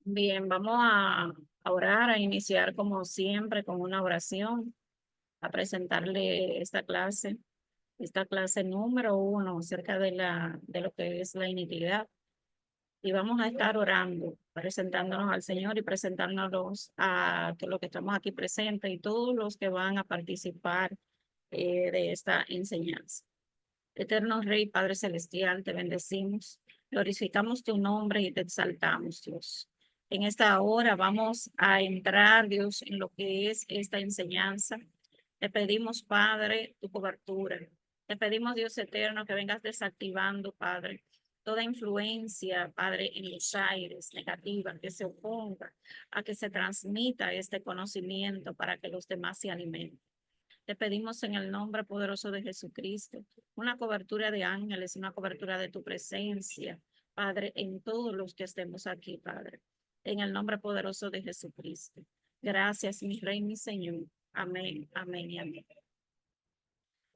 Bien, vamos a orar, a iniciar como siempre con una oración, a presentarle esta clase número uno acerca de lo que es la iniquidad. Y vamos a estar orando, presentándonos al Señor y presentándonos a todos los que estamos aquí presentes y todos los que van a participar de esta enseñanza. Eterno Rey, Padre Celestial, te bendecimos, glorificamos tu nombre y te exaltamos, Dios. En esta hora vamos a entrar, Dios, en lo que es esta enseñanza. Te pedimos, Padre, tu cobertura. Te pedimos, Dios eterno, que vengas desactivando, Padre, toda influencia, Padre, en los aires negativa que se oponga a que se transmita este conocimiento para que los demás se alimenten. Te pedimos en el nombre poderoso de Jesucristo una cobertura de ángeles, una cobertura de tu presencia, Padre, en todos los que estemos aquí, Padre. En el nombre poderoso de Jesucristo. Gracias, mi Rey, mi Señor. Amén, amén y amén.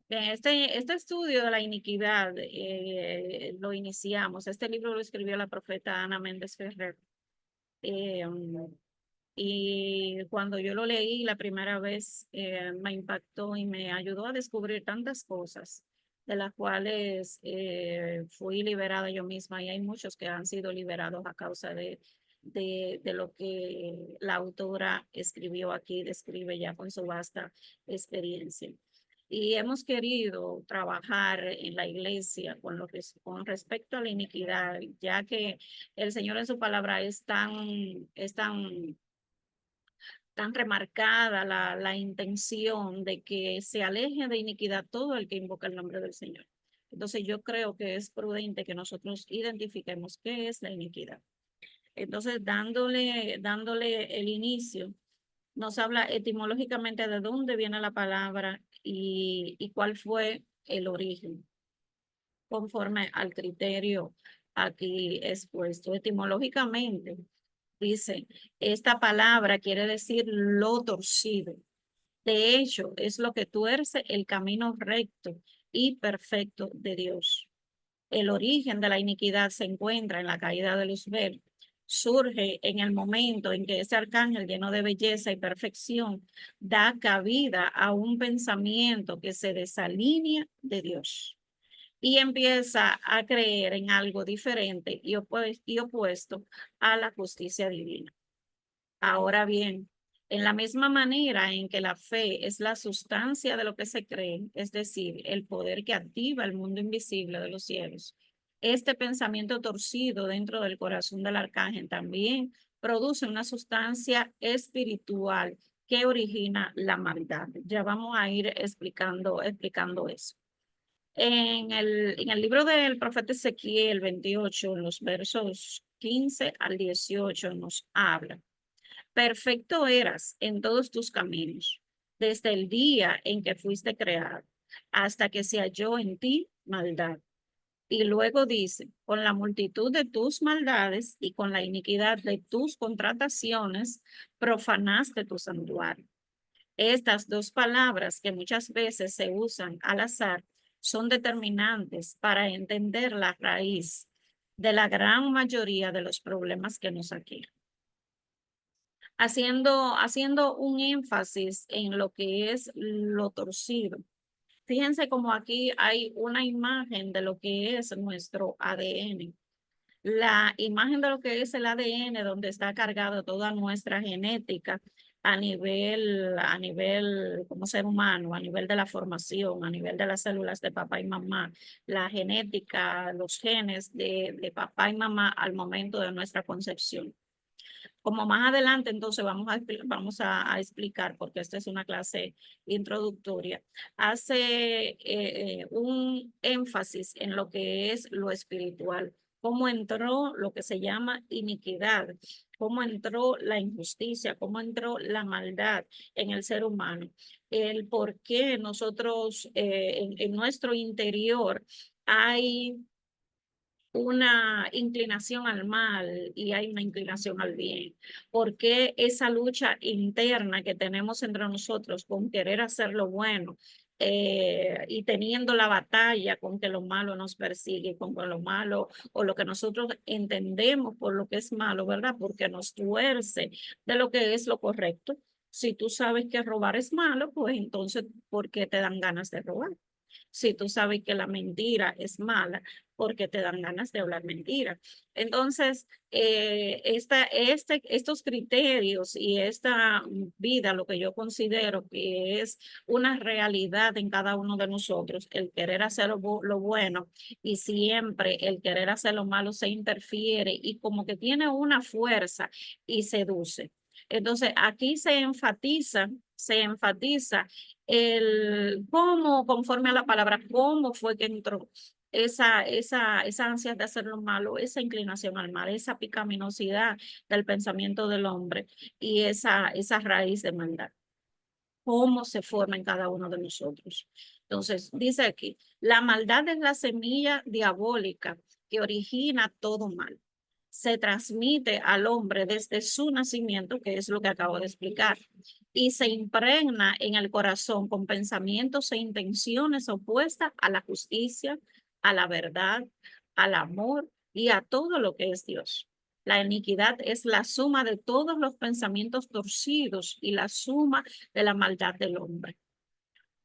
Bien, este estudio de la iniquidad lo iniciamos. Este libro lo escribió la profeta Ana Méndez Ferrer. Eh, y cuando yo lo leí la primera vez, me impactó y me ayudó a descubrir tantas cosas de las cuales fui liberada yo misma y hay muchos que han sido liberados a causa de lo que la autora escribió aquí, describe ya con su vasta experiencia. Y hemos querido trabajar en la iglesia con respecto a la iniquidad, ya que el Señor en su palabra es tan remarcada la intención de que se aleje de iniquidad todo el que invoca el nombre del Señor. Entonces yo creo que es prudente que nosotros identifiquemos qué es la iniquidad. Entonces, dándole el inicio, nos habla etimológicamente de dónde viene la palabra y cuál fue el origen, conforme al criterio aquí expuesto. Etimológicamente, dice, esta palabra quiere decir lo torcido. De hecho, es lo que tuerce el camino recto y perfecto de Dios. El origen de la iniquidad se encuentra en la caída de Luzbel. Surge en el momento en que ese arcángel lleno de belleza y perfección da cabida a un pensamiento que se desalinea de Dios y empieza a creer en algo diferente y opuesto a la justicia divina. Ahora bien, en la misma manera en que la fe es la sustancia de lo que se cree, es decir, el poder que activa el mundo invisible de los cielos, este pensamiento torcido dentro del corazón del arcángel también produce una sustancia espiritual que origina la maldad. Ya vamos a ir explicando eso. En el libro del profeta Ezequiel 28, en los versos 15 al 18, nos habla. Perfecto eras en todos tus caminos, desde el día en que fuiste creado, hasta que se halló en ti maldad. Y luego dice, con la multitud de tus maldades y con la iniquidad de tus contrataciones, profanaste tu santuario. Estas dos palabras que muchas veces se usan al azar son determinantes para entender la raíz de la gran mayoría de los problemas que nos aquejan haciendo un énfasis en lo que es lo torcido. Fíjense como aquí hay una imagen de lo que es nuestro ADN. La imagen de lo que es el ADN, donde está cargado toda nuestra genética a nivel como ser humano, a nivel de la formación, a nivel de las células de papá y mamá, la genética, los genes de papá y mamá al momento de nuestra concepción. Como más adelante, entonces vamos a explicar, porque esta es una clase introductoria, hace un énfasis en lo que es lo espiritual, cómo entró lo que se llama iniquidad, cómo entró la injusticia, cómo entró la maldad en el ser humano, el por qué nosotros en nuestro interior hay una inclinación al mal y hay una inclinación al bien. Porque esa lucha interna que tenemos entre nosotros con querer hacer lo bueno y teniendo la batalla con que lo malo nos persigue, con que lo malo o lo que nosotros entendemos por lo que es malo, ¿verdad? Porque nos tuerce de lo que es lo correcto. Si tú sabes que robar es malo, pues entonces, ¿por qué te dan ganas de robar? Si tú sabes que la mentira es mala, porque te dan ganas de hablar mentira. Entonces, estos criterios y esta vida, lo que yo considero que es una realidad en cada uno de nosotros, el querer hacer lo bueno y siempre el querer hacer lo malo se interfiere y como que tiene una fuerza y seduce. Entonces, aquí se enfatiza el cómo, conforme a la palabra, cómo fue que entró esa ansia de hacer lo malo, esa inclinación al mal, esa picaminosidad del pensamiento del hombre y esa raíz de maldad. Cómo se forma en cada uno de nosotros. Entonces, dice aquí, la maldad es la semilla diabólica que origina todo mal. Se transmite al hombre desde su nacimiento, que es lo que acabo de explicar, y se impregna en el corazón con pensamientos e intenciones opuestas a la justicia, a la verdad, al amor y a todo lo que es Dios. La iniquidad es la suma de todos los pensamientos torcidos y la suma de la maldad del hombre.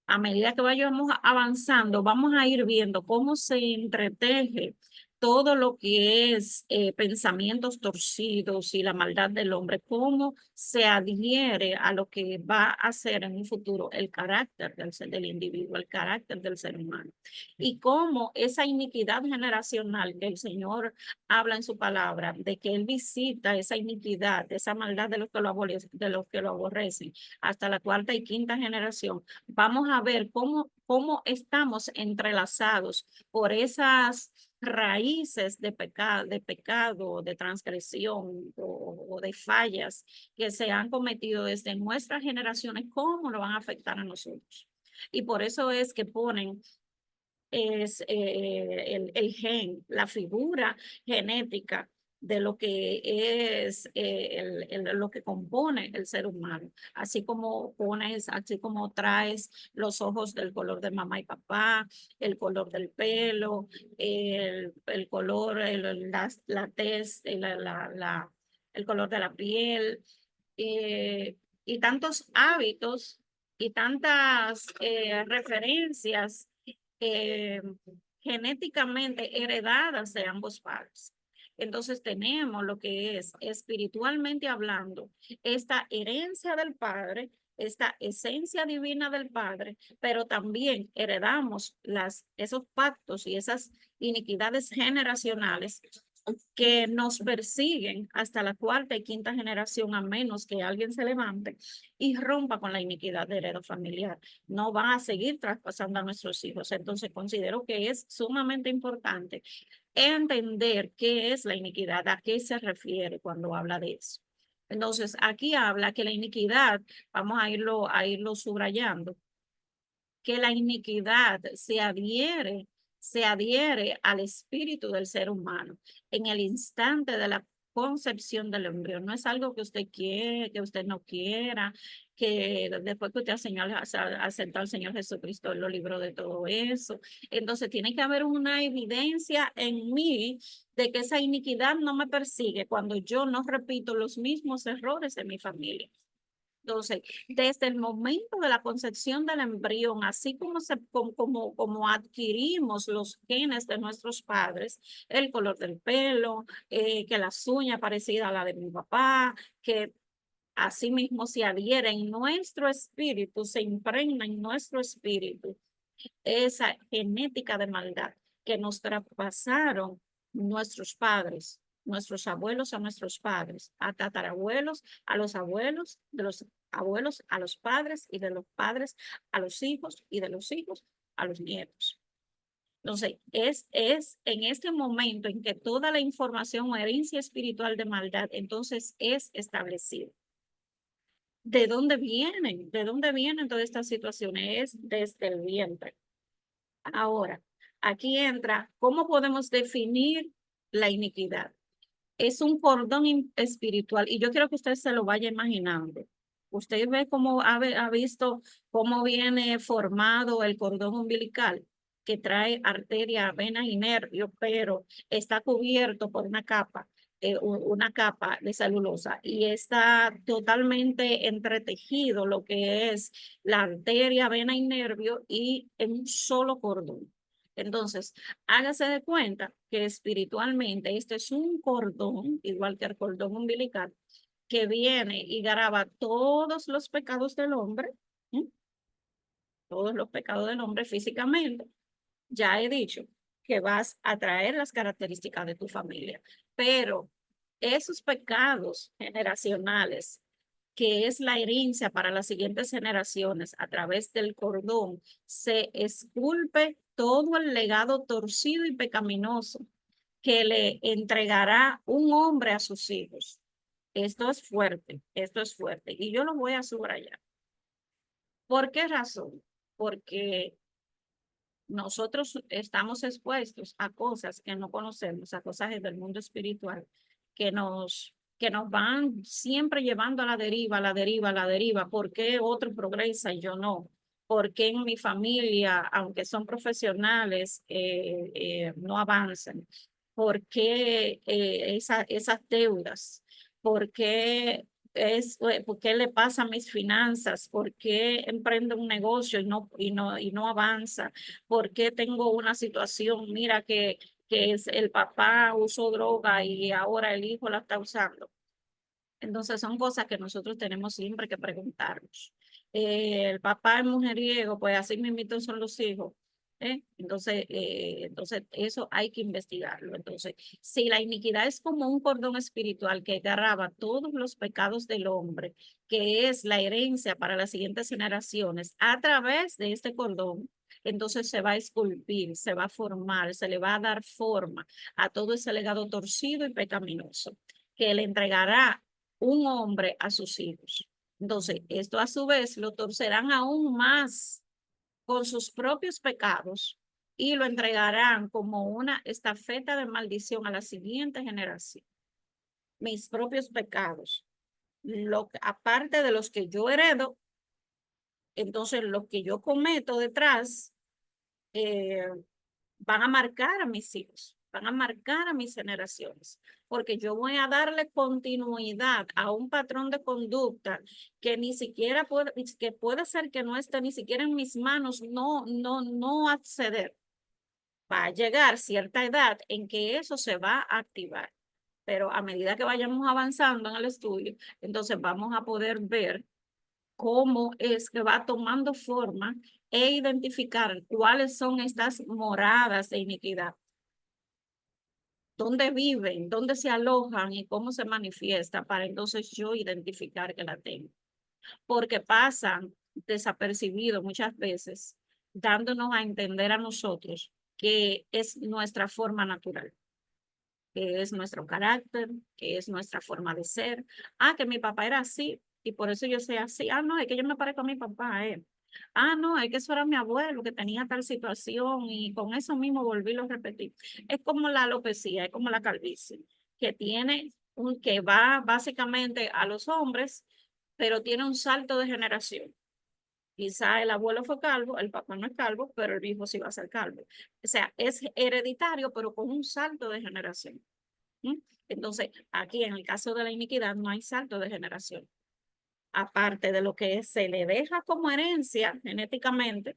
A medida que vayamos avanzando, vamos a ir viendo cómo se entreteje todo lo que es pensamientos torcidos y la maldad del hombre, cómo se adhiere a lo que va a ser en un futuro el carácter del individuo, el carácter del ser humano. Y cómo esa iniquidad generacional que el Señor habla en su palabra, de que Él visita esa iniquidad, esa maldad de los que lo aborrecen, hasta la cuarta y quinta generación, vamos a ver cómo estamos entrelazados por esas raíces de pecado, de transgresión o de fallas que se han cometido desde nuestras generaciones, cómo nos van a afectar a nosotros. Y por eso es que ponen el gen, la figura genética de lo que es lo que compone el ser humano. Así como traes los ojos del color de mamá y papá, el color del pelo, el color, la tez, el color de la piel, y tantos hábitos y tantas referencias eh, genéticamente heredadas de ambos padres. Entonces tenemos lo que es espiritualmente hablando, esta herencia del Padre, esta esencia divina del Padre, pero también heredamos esos pactos y esas iniquidades generacionales que nos persiguen hasta la cuarta y quinta generación, a menos que alguien se levante y rompa con la iniquidad de heredo familiar. No va a seguir traspasando a nuestros hijos. Entonces, considero que es sumamente importante entender qué es la iniquidad, a qué se refiere cuando habla de eso. Entonces, aquí habla que la iniquidad, vamos a irlo subrayando, que la iniquidad se adhiere al espíritu del ser humano en el instante de la concepción del embrión. No es algo que usted quiere, que usted no quiera, que después que usted aceptó al Señor Jesucristo, Él lo libró de todo eso. Entonces tiene que haber una evidencia en mí de que esa iniquidad no me persigue cuando yo no repito los mismos errores de mi familia. Entonces, desde el momento de la concepción del embrión, así como adquirimos los genes de nuestros padres, el color del pelo, que las uñas parecidas a la de mi papá, que así mismo se adhiere en nuestro espíritu, se impregna en nuestro espíritu esa genética de maldad que nos traspasaron nuestros abuelos a nuestros padres, a tatarabuelos, a los abuelos, de los abuelos a los padres y de los padres a los hijos y de los hijos a los nietos. Entonces, es en este momento en que toda la información o herencia espiritual de maldad entonces es establecida. ¿De dónde vienen? ¿De dónde vienen todas estas situaciones? Es desde el vientre. Ahora, aquí entra, ¿cómo podemos definir la iniquidad? Es un cordón espiritual y yo quiero que usted se lo vaya imaginando. Usted ve cómo ha visto cómo viene formado el cordón umbilical, que trae arteria, vena y nervio, pero está cubierto por una capa de celulosa y está totalmente entretejido lo que es la arteria, vena y nervio y en un solo cordón. Entonces, hágase de cuenta que espiritualmente este es un cordón, igual que el cordón umbilical, que viene y graba todos los pecados del hombre, ¿sí? Todos los pecados del hombre físicamente. Ya he dicho que vas a traer las características de tu familia, pero esos pecados generacionales, que es la herencia para las siguientes generaciones a través del cordón, se esculpe todo el legado torcido y pecaminoso que le entregará un hombre a sus hijos. Esto es fuerte, esto es fuerte. Y yo lo voy a subrayar. ¿Por qué razón? Porque nosotros estamos expuestos a cosas que no conocemos, a cosas del mundo espiritual, que nos van siempre llevando a la deriva, a la deriva, a la deriva. ¿Por qué otro progresa y yo no? ¿Por qué en mi familia, aunque son profesionales, no avanzan? ¿Por qué esas deudas? ¿Por qué por qué le pasa a mis finanzas? ¿Por qué emprendo un negocio y no avanza? ¿Por qué tengo una situación? Mira que es el papá usó droga y ahora el hijo la está usando. Entonces son cosas que nosotros tenemos siempre que preguntarnos. El papá es mujeriego, pues así mismo son los hijos. Entonces eso hay que investigarlo. Entonces, si la iniquidad es como un cordón espiritual que agarraba todos los pecados del hombre, que es la herencia para las siguientes generaciones, a través de este cordón, entonces se va a esculpir, se va a formar, se le va a dar forma a todo ese legado torcido y pecaminoso que le entregará un hombre a sus hijos. Entonces, esto a su vez lo torcerán aún más con sus propios pecados y lo entregarán como una estafeta de maldición a la siguiente generación. Mis propios pecados, aparte de los que yo heredo, entonces los que yo cometo detrás, eh, van a marcar a mis hijos, van a marcar a mis generaciones, porque yo voy a darle continuidad a un patrón de conducta que ni siquiera puede, que puede ser que no esté ni siquiera en mis manos, no acceder. Va a llegar cierta edad en que eso se va a activar, pero a medida que vayamos avanzando en el estudio, entonces vamos a poder ver cómo es que va tomando forma e identificar cuáles son estas moradas de iniquidad, dónde viven, dónde se alojan y cómo se manifiesta para entonces yo identificar que la tengo. Porque pasan desapercibidos muchas veces, dándonos a entender a nosotros que es nuestra forma natural, que es nuestro carácter, que es nuestra forma de ser. Ah, que mi papá era así y por eso yo soy así. Ah, no, es que yo me parezco a mi papá, eh. Ah, no, es que eso era mi abuelo que tenía tal situación y con eso mismo volví a repetir. Es como la alopecia, es como la calvicie, que tiene que va básicamente a los hombres, pero tiene un salto de generación. Quizá el abuelo fue calvo, el papá no es calvo, pero el hijo sí va a ser calvo. O sea, es hereditario, pero con un salto de generación. ¿Mm? Entonces, aquí en el caso de la iniquidad no hay salto de generación. Aparte de lo que se le deja como herencia genéticamente,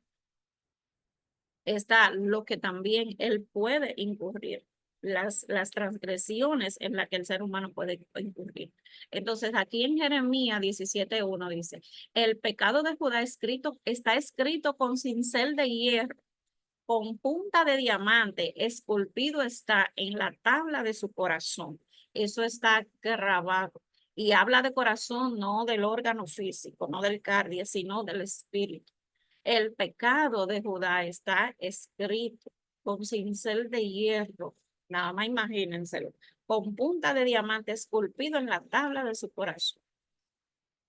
está lo que también él puede incurrir, las transgresiones en las que el ser humano puede incurrir. Entonces, aquí en Jeremías 17:1 dice, el pecado de Judá está escrito con cincel de hierro, con punta de diamante, esculpido está en la tabla de su corazón. Eso está grabado. Y habla de corazón, no del órgano físico, no del cardio, sino del espíritu. El pecado de Judá está escrito con cincel de hierro, nada más imagínenselo, con punta de diamante esculpido en la tabla de su corazón.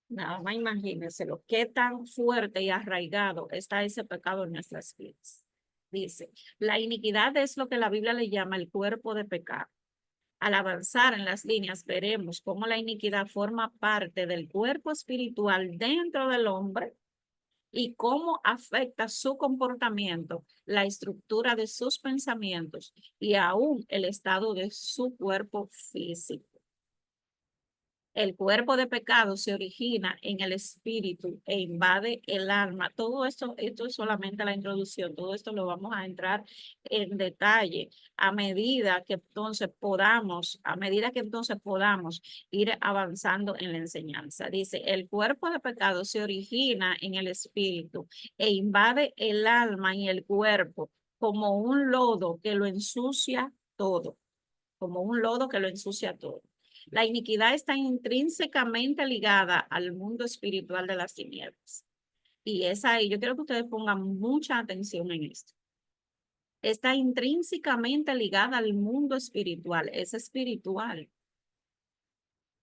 Nada más imagínenselo, qué tan fuerte y arraigado está ese pecado en nuestras vidas. Dice, la iniquidad es lo que la Biblia le llama el cuerpo de pecado. Al avanzar en las líneas, veremos cómo la iniquidad forma parte del cuerpo espiritual dentro del hombre y cómo afecta su comportamiento, la estructura de sus pensamientos y aún el estado de su cuerpo físico. El cuerpo de pecado se origina en el espíritu e invade el alma. Todo esto es solamente la introducción. Todo esto lo vamos a entrar en detalle a medida que entonces podamos ir avanzando en la enseñanza. Dice, el cuerpo de pecado se origina en el espíritu e invade el alma y el cuerpo como un lodo que lo ensucia todo, como un lodo que lo ensucia todo. La iniquidad está intrínsecamente ligada al mundo espiritual de las tinieblas. Y es ahí, yo quiero que ustedes pongan mucha atención en esto. Está intrínsecamente ligada al mundo espiritual, es espiritual,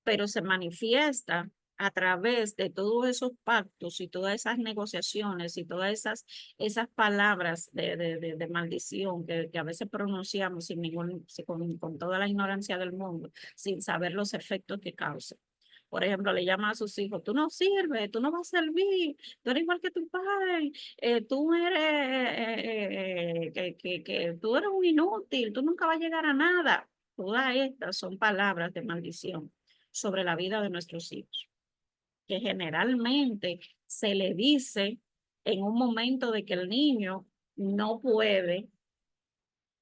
pero se manifiesta a través de todos esos pactos y todas esas negociaciones y todas esas palabras de maldición que a veces pronunciamos con toda la ignorancia del mundo, sin saber los efectos que causa. Por ejemplo, le llama a sus hijos, tú no sirves, tú no vas a servir, tú eres igual que tu padre, tú eres, que tú eres un inútil, tú nunca vas a llegar a nada. Todas estas son palabras de maldición sobre la vida de nuestros hijos, que generalmente se le dice en un momento de que el niño no puede,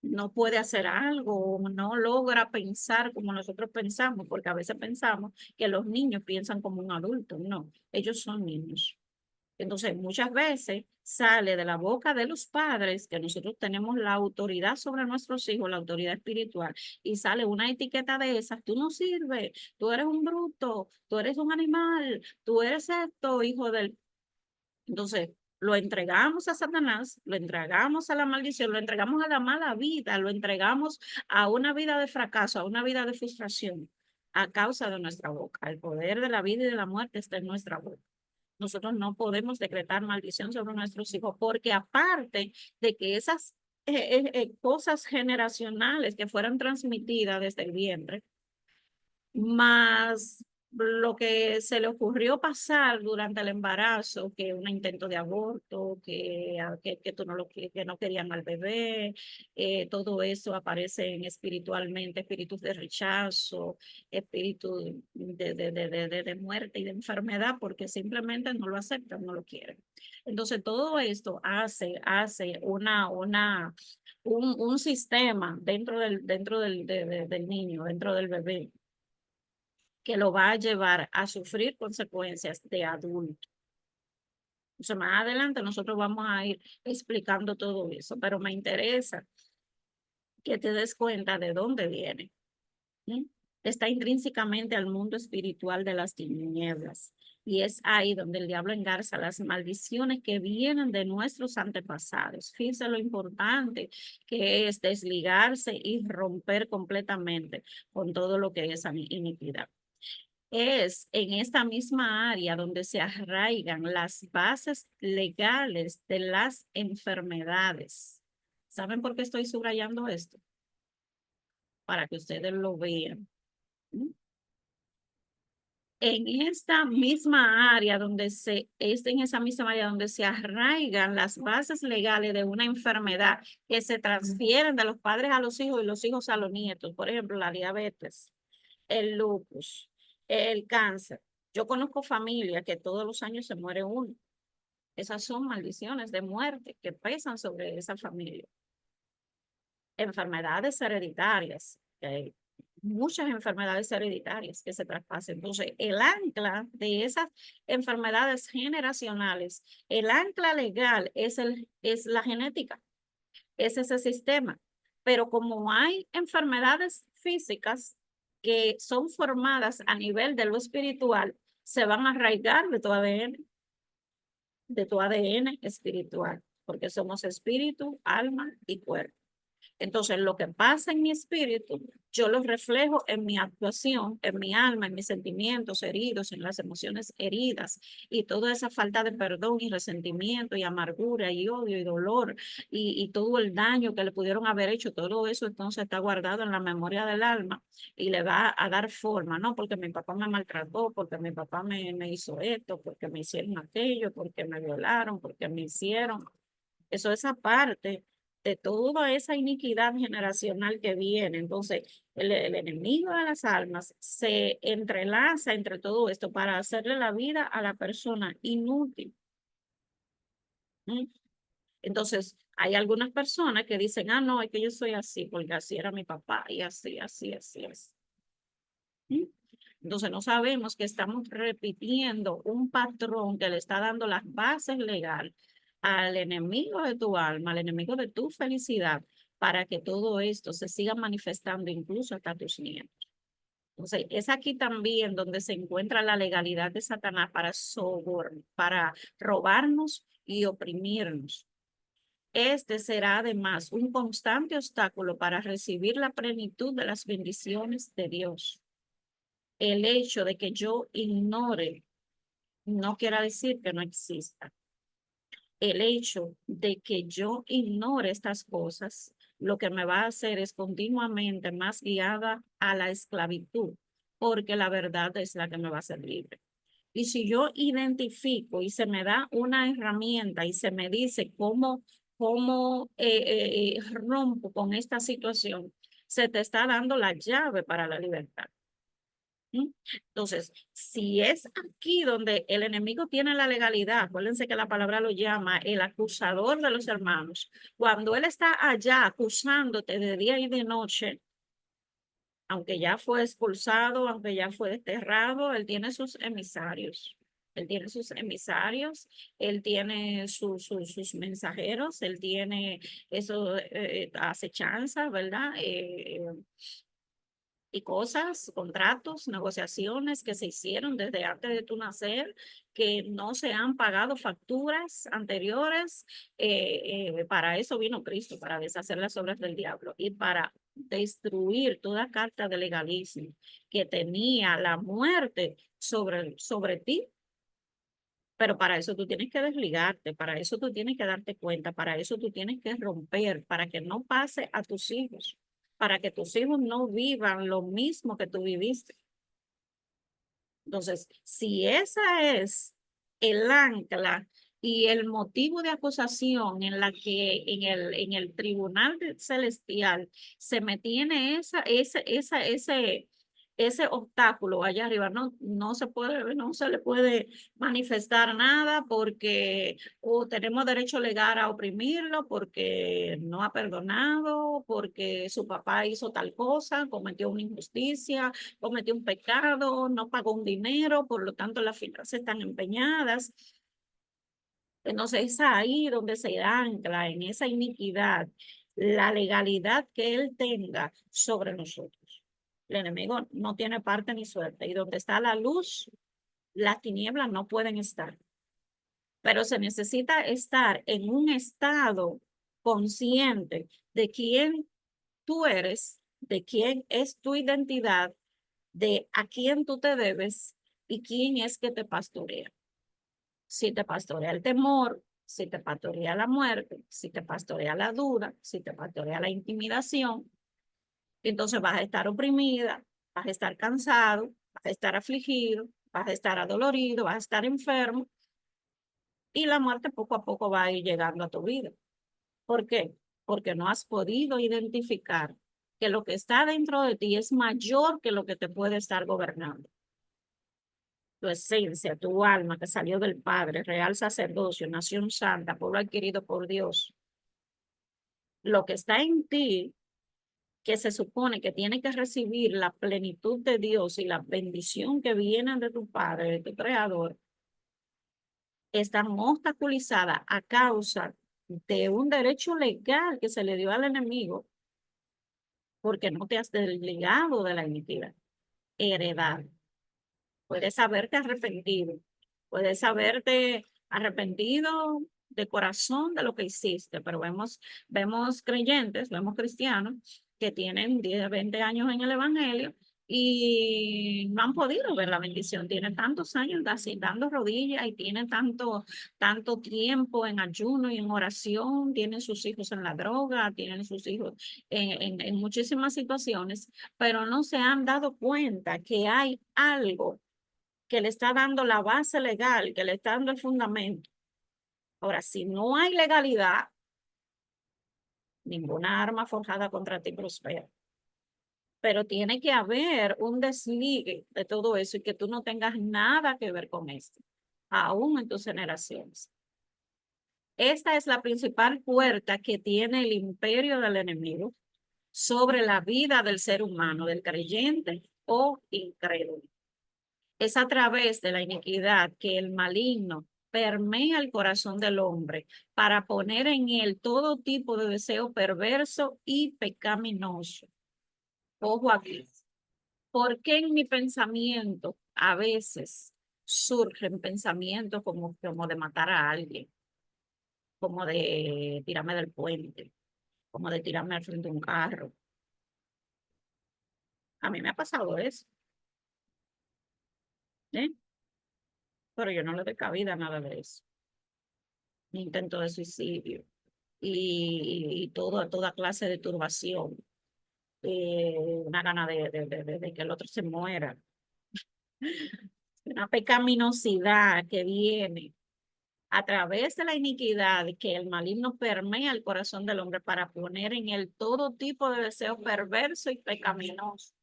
no puede hacer algo, no logra pensar como nosotros pensamos, porque a veces pensamos que los niños piensan como un adulto. No, ellos son niños. Entonces, muchas veces sale de la boca de los padres que nosotros tenemos la autoridad sobre nuestros hijos, la autoridad espiritual, y sale una etiqueta de esas, tú no sirves, tú eres un bruto, tú eres un animal, tú eres esto, hijo del... Entonces, lo entregamos a Satanás, lo entregamos a la maldición, lo entregamos a la mala vida, lo entregamos a una vida de fracaso, a una vida de frustración, a causa de nuestra boca. El poder de la vida y de la muerte está en nuestra boca. Nosotros no podemos decretar maldición sobre nuestros hijos, porque aparte de que esas cosas generacionales que fueran transmitidas desde el vientre, más lo que se le ocurrió pasar durante el embarazo, que un intento de aborto, que tú no lo, que no querían al bebé, todo eso aparece en espiritualmente, espíritus de rechazo, espíritus de muerte y de enfermedad, porque simplemente no lo aceptan, no lo quieren. Entonces, todo esto hace un sistema del niño, dentro del bebé, que lo va a llevar a sufrir consecuencias de adulto. Entonces, más adelante nosotros vamos a ir explicando todo eso, pero me interesa que te des cuenta de dónde viene. ¿Sí? Está intrínsecamente al mundo espiritual de las tinieblas. Y es ahí donde el diablo engarza las maldiciones que vienen de nuestros antepasados. Fíjense lo importante que es desligarse y romper completamente con todo lo que es iniquidad. Es en esta misma área donde se arraigan las bases legales de las enfermedades. ¿Saben por qué estoy subrayando esto? Para que ustedes lo vean. En esta misma área en esa misma área donde se arraigan las bases legales de una enfermedad que se transfieren de los padres a los hijos y los hijos a los nietos. Por ejemplo, la diabetes, el lupus, el cáncer. Yo conozco familias que todos los años se muere uno. Esas son maldiciones de muerte que pesan sobre esa familia. Enfermedades hereditarias, muchas enfermedades hereditarias que se traspasan. Entonces, el ancla de esas enfermedades generacionales, el ancla legal es la genética, es ese sistema. Pero como hay enfermedades físicas que son formadas a nivel de lo espiritual, se van a arraigar de tu ADN espiritual, porque somos espíritu, alma y cuerpo. Entonces, lo que pasa en mi espíritu, yo lo reflejo en mi actuación, en mi alma, en mis sentimientos heridos, en las emociones heridas y toda esa falta de perdón y resentimiento y amargura y odio y dolor y todo el daño que le pudieron haber hecho, todo eso entonces está guardado en la memoria del alma y le va a dar forma, ¿no? Porque mi papá me maltrató, porque mi papá me hizo esto, porque me hicieron aquello, porque me violaron, porque me hicieron. Eso es aparte de toda esa iniquidad generacional que viene. Entonces, el enemigo de las almas se entrelaza entre todo esto para hacerle la vida a la persona inútil. ¿Mm? Entonces, hay algunas personas que dicen, ah, no, es que yo soy así, porque así era mi papá, y así, así, así, así. ¿Mm? Entonces, no sabemos que estamos repitiendo un patrón que le está dando las bases legales al enemigo de tu alma, al enemigo de tu felicidad, para que todo esto se siga manifestando incluso hasta tus nietos. Entonces, es aquí también donde se encuentra la legalidad de Satanás para robarnos y oprimirnos. Este será además un constante obstáculo para recibir la plenitud de las bendiciones de Dios. El hecho de que yo ignore no quiere decir que no exista. El hecho de que yo ignore estas cosas, lo que me va a hacer es continuamente más guiada a la esclavitud, porque la verdad es la que me va a hacer libre. Y si yo identifico y se me da una herramienta y se me dice cómo rompo con esta situación, se te está dando la llave para la libertad. ¿Mm? Entonces, si es aquí donde el enemigo tiene la legalidad, acuérdense que la palabra lo llama el acusador de los hermanos, cuando él está allá acusándote de día y de noche, aunque ya fue expulsado, aunque ya fue desterrado, él tiene sus emisarios. Él tiene sus emisarios, él tiene sus mensajeros, él tiene eso, acechanza, ¿verdad? Y cosas, contratos, negociaciones que se hicieron desde antes de tu nacer, que no se han pagado facturas anteriores. Para eso vino Cristo, para deshacer las obras del diablo y para destruir toda carta de legalismo que tenía la muerte sobre ti. Pero para eso tú tienes que desligarte, para eso tú tienes que darte cuenta, para eso tú tienes que romper, para que no pase a tus hijos, para que tus hijos no vivan lo mismo que tú viviste. Entonces, si esa es el ancla y el motivo de acusación en la que en el tribunal celestial se me tiene ese obstáculo allá arriba, no se puede, no se le puede manifestar nada porque o tenemos derecho legal a oprimirlo, porque no ha perdonado, porque su papá hizo tal cosa, cometió una injusticia, cometió un pecado, no pagó un dinero, por lo tanto las finanzas están empeñadas. Entonces es ahí donde se ancla en esa iniquidad la legalidad que él tenga sobre nosotros. El enemigo no tiene parte ni suerte y donde está la luz, las tinieblas no pueden estar. Pero se necesita estar en un estado consciente de quién tú eres, de quién es tu identidad, de a quién tú te debes y quién es que te pastorea. Si te pastorea el temor, si te pastorea la muerte, si te pastorea la duda, si te pastorea la intimidación, entonces vas a estar oprimida, vas a estar cansado, vas a estar afligido, vas a estar adolorido, vas a estar enfermo y la muerte poco a poco va a ir llegando a tu vida. ¿Por qué? Porque no has podido identificar que lo que está dentro de ti es mayor que lo que te puede estar gobernando. Tu esencia, tu alma que salió del Padre, real sacerdocio, nación santa, pueblo adquirido por Dios. Lo que está en ti, que se supone que tiene que recibir la plenitud de Dios y la bendición que viene de tu Padre, de tu Creador, está obstaculizada a causa de un derecho legal que se le dio al enemigo porque no te has desligado de la iniquidad heredada. Puedes haberte arrepentido, puedes haberte arrepentido de corazón de lo que hiciste, pero vemos creyentes, vemos cristianos que tienen 10, 20 años en el evangelio y no han podido ver la bendición. Tienen tantos años así dando rodillas y tienen tanto tiempo en ayuno y en oración, tienen sus hijos en la droga, tienen sus hijos en muchísimas situaciones, pero no se han dado cuenta que hay algo que le está dando la base legal, que le está dando el fundamento. Ahora, si no hay legalidad, ninguna arma forjada contra ti prospera. Pero tiene que haber un desligue de todo eso y que tú no tengas nada que ver con esto, aún en tus generaciones. Esta es la principal puerta que tiene el imperio del enemigo sobre la vida del ser humano, del creyente o incrédulo. Es a través de la iniquidad que el maligno permea el corazón del hombre para poner en él todo tipo de deseo perverso y pecaminoso. Ojo aquí. ¿Por qué en mi pensamiento a veces surgen pensamientos como de matar a alguien, como de tirarme del puente, como de tirarme al frente de un carro? A mí me ha pasado eso, ¿eh? Pero yo no le doy cabida a nada de eso. Ni intento de suicidio y toda clase de turbación, una gana de que el otro se muera, una pecaminosidad que viene a través de la iniquidad que el maligno permea el corazón del hombre para poner en él todo tipo de deseos perversos y pecaminosos.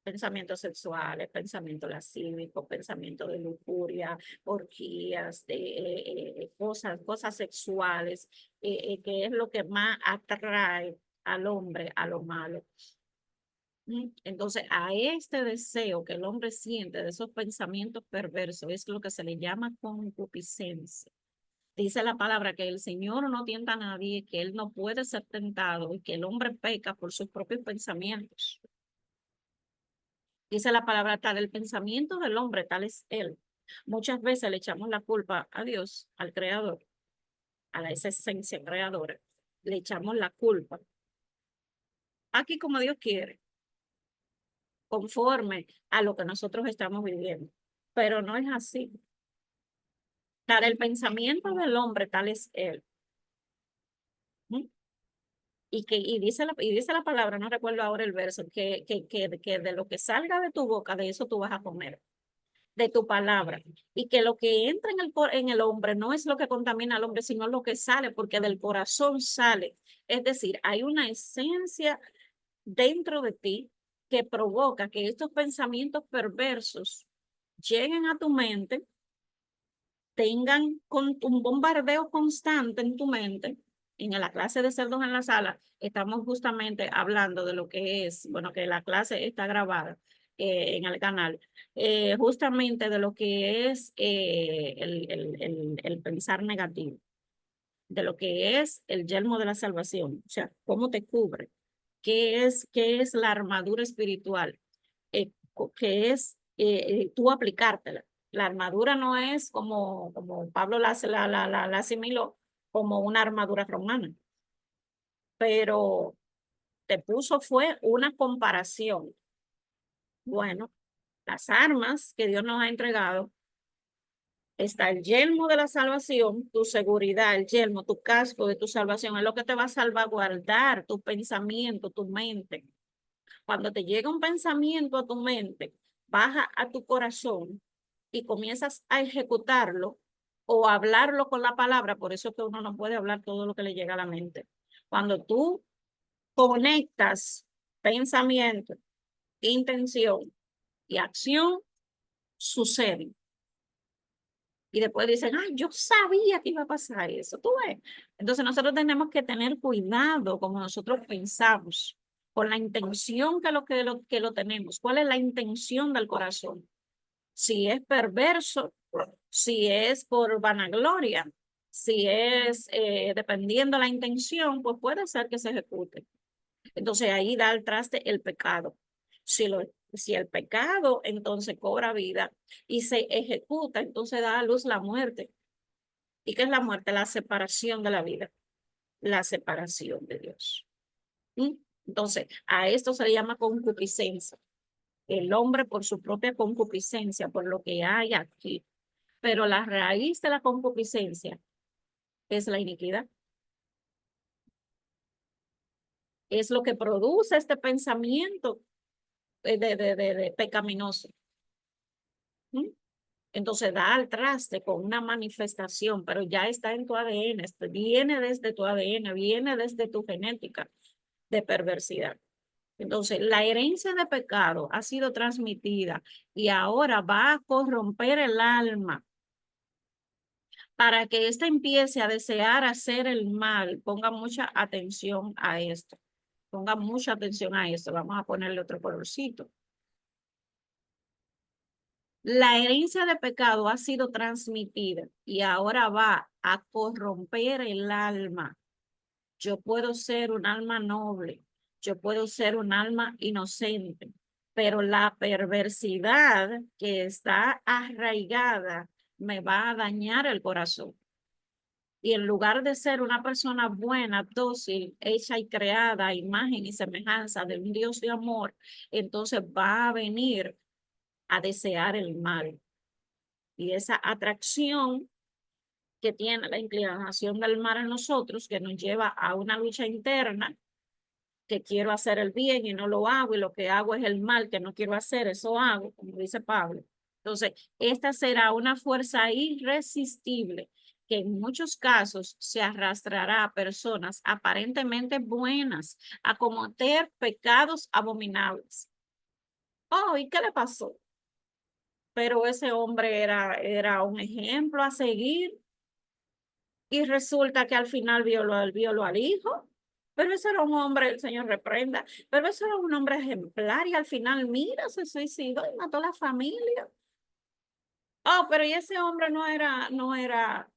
Pensamientos sexuales, pensamientos lascívicos, pensamientos de lujuria, orgías, cosas sexuales, que es lo que más atrae al hombre a lo malo. Entonces, a este deseo que el hombre siente de esos pensamientos perversos es lo que se le llama concupiscencia. Dice la palabra que el Señor no tienta a nadie, que Él no puede ser tentado y que el hombre peca por sus propios pensamientos. Dice la palabra, tal el pensamiento del hombre, tal es Él. Muchas veces le echamos la culpa a Dios, al Creador, esa esencia creadora. Le echamos la culpa. Aquí como Dios quiere, conforme a lo que nosotros estamos viviendo. Pero no es así. Tal el pensamiento del hombre, tal es Él. ¿Mm? Y dice la palabra, no recuerdo ahora el verso, que de lo que salga de tu boca, de eso tú vas a comer, de tu palabra. Y que lo que entra en el hombre no es lo que contamina al hombre, sino lo que sale, porque del corazón sale. Es decir, hay una esencia dentro de ti que provoca que estos pensamientos perversos lleguen a tu mente, tengan un bombardeo constante en tu mente. En la clase de Cerdos en la Sala estamos justamente hablando de lo que es, bueno, que la clase está grabada en el canal, justamente de lo que es el pensar negativo, de lo que es el yelmo de la salvación, o sea, cómo te cubre, qué es la armadura espiritual, que es tú aplicártela. La armadura no es como Pablo la asimiló como una armadura romana, pero te puso fue una comparación. Bueno, las armas que Dios nos ha entregado, está el yelmo de la salvación, tu seguridad, el yelmo, tu casco de tu salvación, es lo que te va a salvaguardar tu pensamiento, tu mente. Cuando te llega un pensamiento a tu mente, baja a tu corazón y comienzas a ejecutarlo o a hablarlo con la palabra, por eso es que uno no puede hablar todo lo que le llega a la mente. Cuando tú conectas pensamiento, intención y acción, sucede. Y después dicen, ay, yo sabía que iba a pasar eso, tú ves. Entonces nosotros tenemos que tener cuidado como nosotros pensamos, con la intención que lo tenemos. ¿Cuál es la intención del corazón? Si es perverso, si es por vanagloria, si es dependiendo de la intención, pues puede ser que se ejecute. Entonces ahí da al traste el pecado. Si el pecado entonces cobra vida y se ejecuta, entonces da a luz la muerte. ¿Y qué es la muerte? La separación de la vida, la separación de Dios. ¿Mm? Entonces, a esto se le llama concupiscencia. El hombre por su propia concupiscencia, por lo que hay aquí. Pero la raíz de la concupiscencia es la iniquidad. Es lo que produce este pensamiento de pecaminoso. ¿Mm? Entonces da al traste con una manifestación, pero ya está en tu ADN, viene desde tu ADN, viene desde tu genética de perversidad. Entonces, la herencia de pecado ha sido transmitida y ahora va a corromper el alma para que ésta empiece a desear hacer el mal. Ponga mucha atención a esto. Ponga mucha atención a esto. Vamos a ponerle otro colorcito. La herencia de pecado ha sido transmitida y ahora va a corromper el alma. Yo puedo ser un alma noble, yo puedo ser un alma inocente, pero la perversidad que está arraigada me va a dañar el corazón. Y en lugar de ser una persona buena, dócil, hecha y creada a imagen y semejanza de un Dios de amor, entonces va a venir a desear el mal. Y esa atracción que tiene la inclinación del mal en nosotros, que nos lleva a una lucha interna, que quiero hacer el bien y no lo hago, y lo que hago es el mal que no quiero hacer, eso hago, como dice Pablo. Entonces, esta será una fuerza irresistible que en muchos casos se arrastrará a personas aparentemente buenas a cometer pecados abominables. Oh, ¿y qué le pasó? Pero ese hombre era un ejemplo a seguir y resulta que al final violó al hijo. Pero ese era un hombre, el Señor reprenda, pero ese era un hombre ejemplar y al final, mira, se suicidó y mató a la familia. Oh, pero y ese hombre no era,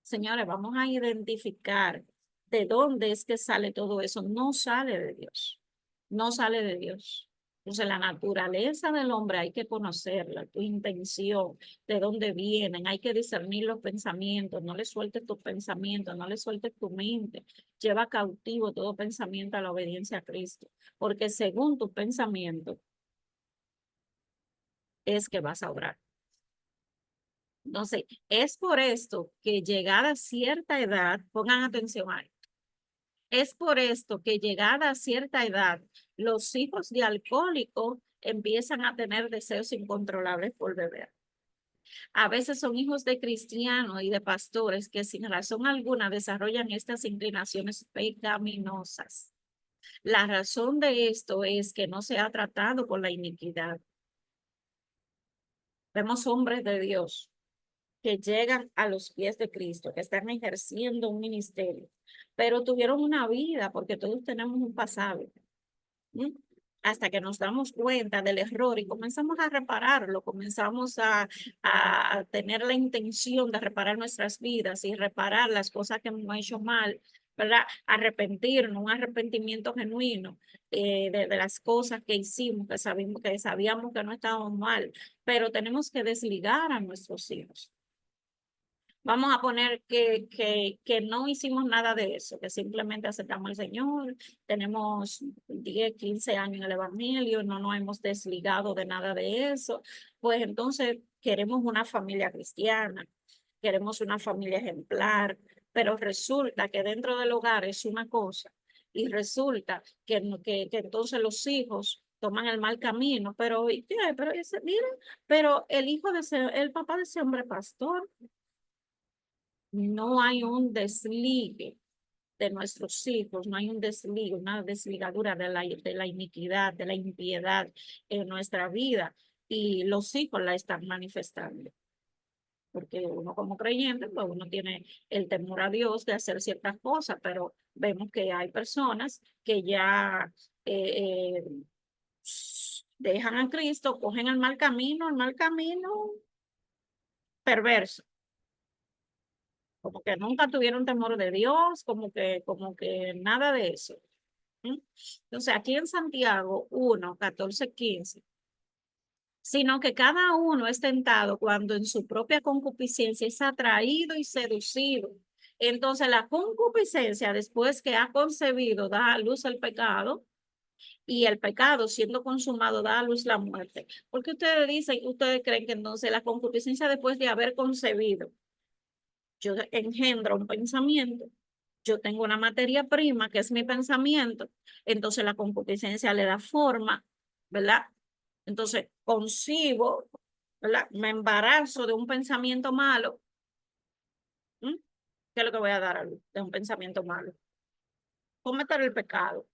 señores, vamos a identificar de dónde es que sale todo eso. No sale de Dios, no sale de Dios. Entonces, la naturaleza del hombre hay que conocerla, tu intención, de dónde vienen, hay que discernir los pensamientos, no le sueltes tus pensamientos, no le sueltes tu mente, lleva cautivo todo pensamiento a la obediencia a Cristo, porque según tu pensamiento es que vas a obrar. Entonces, es por esto que llegada a cierta edad, pongan atención a esto, es por esto que llegada a cierta edad, los hijos de alcohólicos empiezan a tener deseos incontrolables por beber. A veces son hijos de cristianos y de pastores que sin razón alguna desarrollan estas inclinaciones pecaminosas. La razón de esto es que no se ha tratado con la iniquidad. Vemos hombres de Dios que llegan a los pies de Cristo, que están ejerciendo un ministerio, pero tuvieron una vida, porque todos tenemos un pasado. ¿Sí? Hasta que nos damos cuenta del error y comenzamos a repararlo, comenzamos a tener la intención de reparar nuestras vidas y reparar las cosas que hemos hecho mal, ¿verdad? Arrepentirnos, un arrepentimiento genuino de las cosas que hicimos, que sabíamos que no estábamos mal, pero tenemos que desligar a nuestros hijos. Vamos a poner que no hicimos nada de eso, que simplemente aceptamos al Señor, tenemos 10, 15 años en el Evangelio, no nos hemos desligado de nada de eso, pues entonces queremos una familia cristiana, queremos una familia ejemplar, pero resulta que dentro del hogar es una cosa y resulta que entonces los hijos toman el mal camino, pero, mira, pero el hijo de el papá de ese hombre pastor, no hay un desligue de nuestros hijos, no hay un desligue, una desligadura de la iniquidad, de la impiedad en nuestra vida y los hijos la están manifestando. Porque uno como creyente, pues uno tiene el temor a Dios de hacer ciertas cosas, pero vemos que hay personas que ya dejan a Cristo, cogen el mal camino perverso, como que nunca tuvieron temor de Dios, como que nada de eso. ¿Mm? Entonces, aquí en Santiago 1, 14, 15, sino que cada uno es tentado cuando en su propia concupiscencia es atraído y seducido. Entonces la concupiscencia, después que ha concebido, da a luz el pecado, y el pecado siendo consumado da a luz la muerte. Porque ustedes dicen, ustedes creen que entonces la concupiscencia después de haber concebido, yo engendro un pensamiento, yo tengo una materia prima que es mi pensamiento, entonces la concupiscencia le da forma, ¿verdad? Entonces concibo, ¿verdad? Me embarazo de un pensamiento malo. ¿Mm? ¿Qué es lo que voy a dar a luz de un pensamiento malo? Cometer el pecado,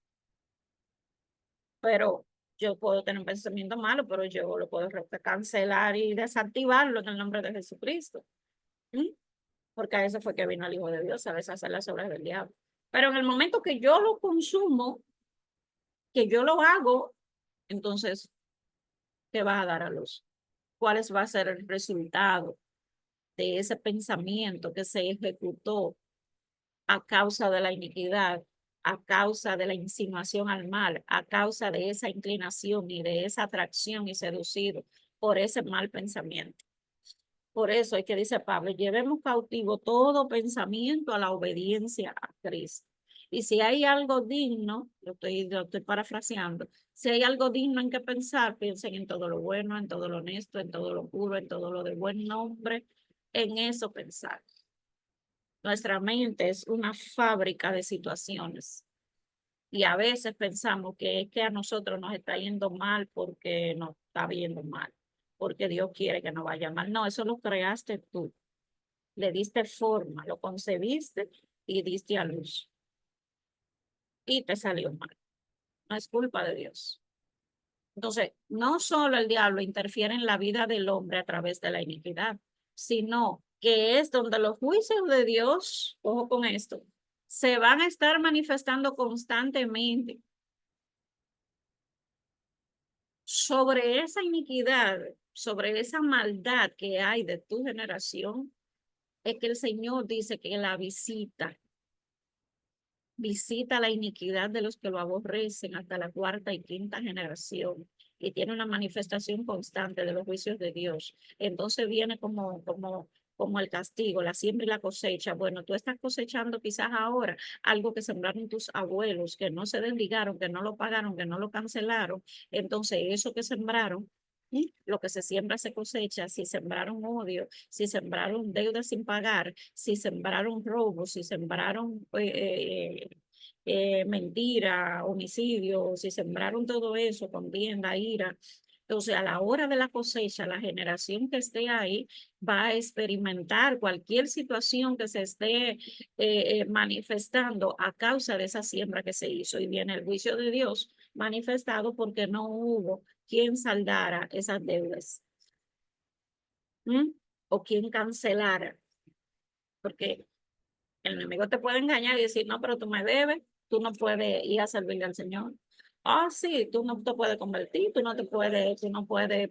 pero yo puedo tener un pensamiento malo, pero yo lo puedo cancelar y desactivarlo en el nombre de Jesucristo. ¿Mm? Porque a eso fue que vino el Hijo de Dios, a deshacer las obras del diablo. Pero en el momento que yo lo consumo, que yo lo hago, entonces, ¿qué va a dar a luz? ¿Cuál va a ser el resultado de ese pensamiento que se ejecutó a causa de la iniquidad, a causa de la insinuación al mal, a causa de esa inclinación y de esa atracción y seducido por ese mal pensamiento? Por eso es que dice Pablo, llevemos cautivo todo pensamiento a la obediencia a Cristo. Y si hay algo digno, lo estoy parafraseando, si hay algo digno en que pensar, piensen en todo lo bueno, en todo lo honesto, en todo lo puro, en todo lo de buen nombre, en eso pensar. Nuestra mente es una fábrica de situaciones y a veces pensamos que es que a nosotros nos está yendo mal porque nos está viendo mal, porque Dios quiere que nos vaya mal. No, eso lo creaste tú, le diste forma, lo concebiste y diste a luz y te salió mal. No es culpa de Dios. Entonces, no solo el diablo interfiere en la vida del hombre a través de la iniquidad, sino que es donde los juicios de Dios, ojo con esto, se van a estar manifestando constantemente sobre esa iniquidad, sobre esa maldad que hay de tu generación. Es que el Señor dice que la visita la iniquidad de los que lo aborrecen hasta la cuarta y quinta generación y tiene una manifestación constante de los juicios de Dios. Entonces viene como el castigo, la siembra y la cosecha. Bueno, tú estás cosechando quizás ahora algo que sembraron tus abuelos, que no se desligaron, que no lo pagaron, que no lo cancelaron. Entonces, eso que sembraron, lo que se siembra se cosecha. Si sembraron odio, si sembraron deudas sin pagar, si sembraron robos, si sembraron mentira, homicidio, si sembraron todo eso, contienda, ira. Entonces, a la hora de la cosecha, la generación que esté ahí va a experimentar cualquier situación que se esté manifestando a causa de esa siembra que se hizo. Y viene el juicio de Dios manifestado porque no hubo quien saldara esas deudas. ¿Mm? O quien cancelara. Porque el enemigo te puede engañar y decir, no, pero tú me debes, tú no puedes ir a servirle al Señor. Ah, sí, tú no te puedes convertir, tú no puedes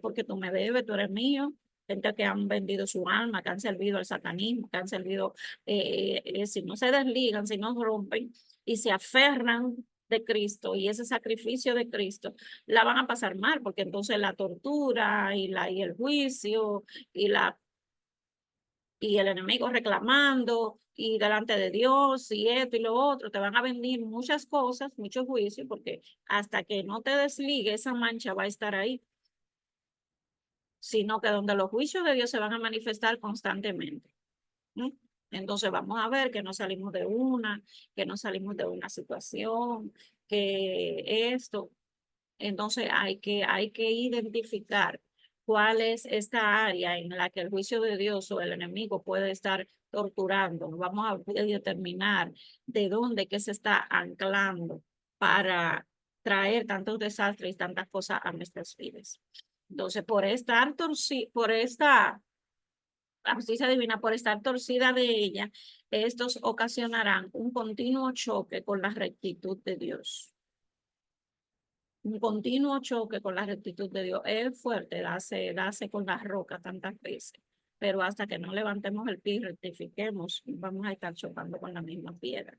porque tú me debes, tú eres mío. Gente que han vendido su alma, que han servido al satanismo, que han servido, si no se desligan, si no rompen y se aferran de Cristo y ese sacrificio de Cristo, la van a pasar mal, porque entonces la tortura y el juicio y el enemigo reclamando y delante de Dios y esto y lo otro, te van a venir muchas cosas, muchos juicios, porque hasta que no te desligue esa mancha va a estar ahí, sino que donde los juicios de Dios se van a manifestar constantemente. ¿Mm? Entonces vamos a ver que no salimos de una, que no salimos de una situación, que esto, entonces hay que identificar cuál es esta área en la que el juicio de Dios o el enemigo puede estar torturando. Vamos a determinar de dónde que se está anclando para traer tantos desastres y tantas cosas a nuestras vidas. Entonces, por esta la justicia divina, por estar torcida de ella, estos ocasionarán un continuo choque con la rectitud de Dios. Un continuo choque con la rectitud de Dios. Es fuerte darse con la roca tantas veces, pero hasta que no levantemos el pie y rectifiquemos, vamos a estar chocando con la misma piedra.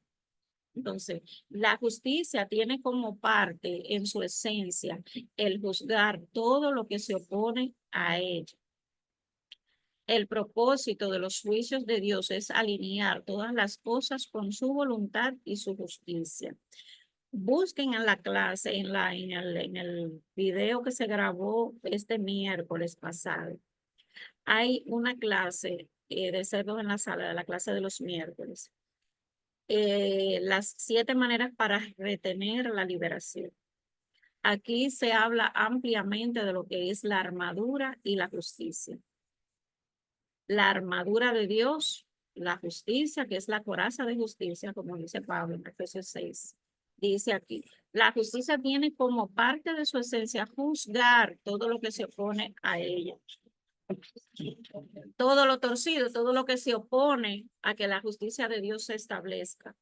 Entonces, la justicia tiene como parte en su esencia el juzgar todo lo que se opone a ella. El propósito de los juicios de Dios es alinear todas las cosas con su voluntad y su justicia. Busquen en la clase, en el video que se grabó este miércoles pasado. Hay una clase de cerdos en la sala, de la clase de los miércoles. Las 7 maneras para retener la liberación. Aquí se habla ampliamente de lo que es la armadura y la justicia. La armadura de Dios, la justicia, que es la coraza de justicia, como dice Pablo en Efesios 6. Dice aquí, la justicia tiene como parte de su esencia juzgar todo lo que se opone a ella. Todo lo torcido, todo lo que se opone a que la justicia de Dios se establezca.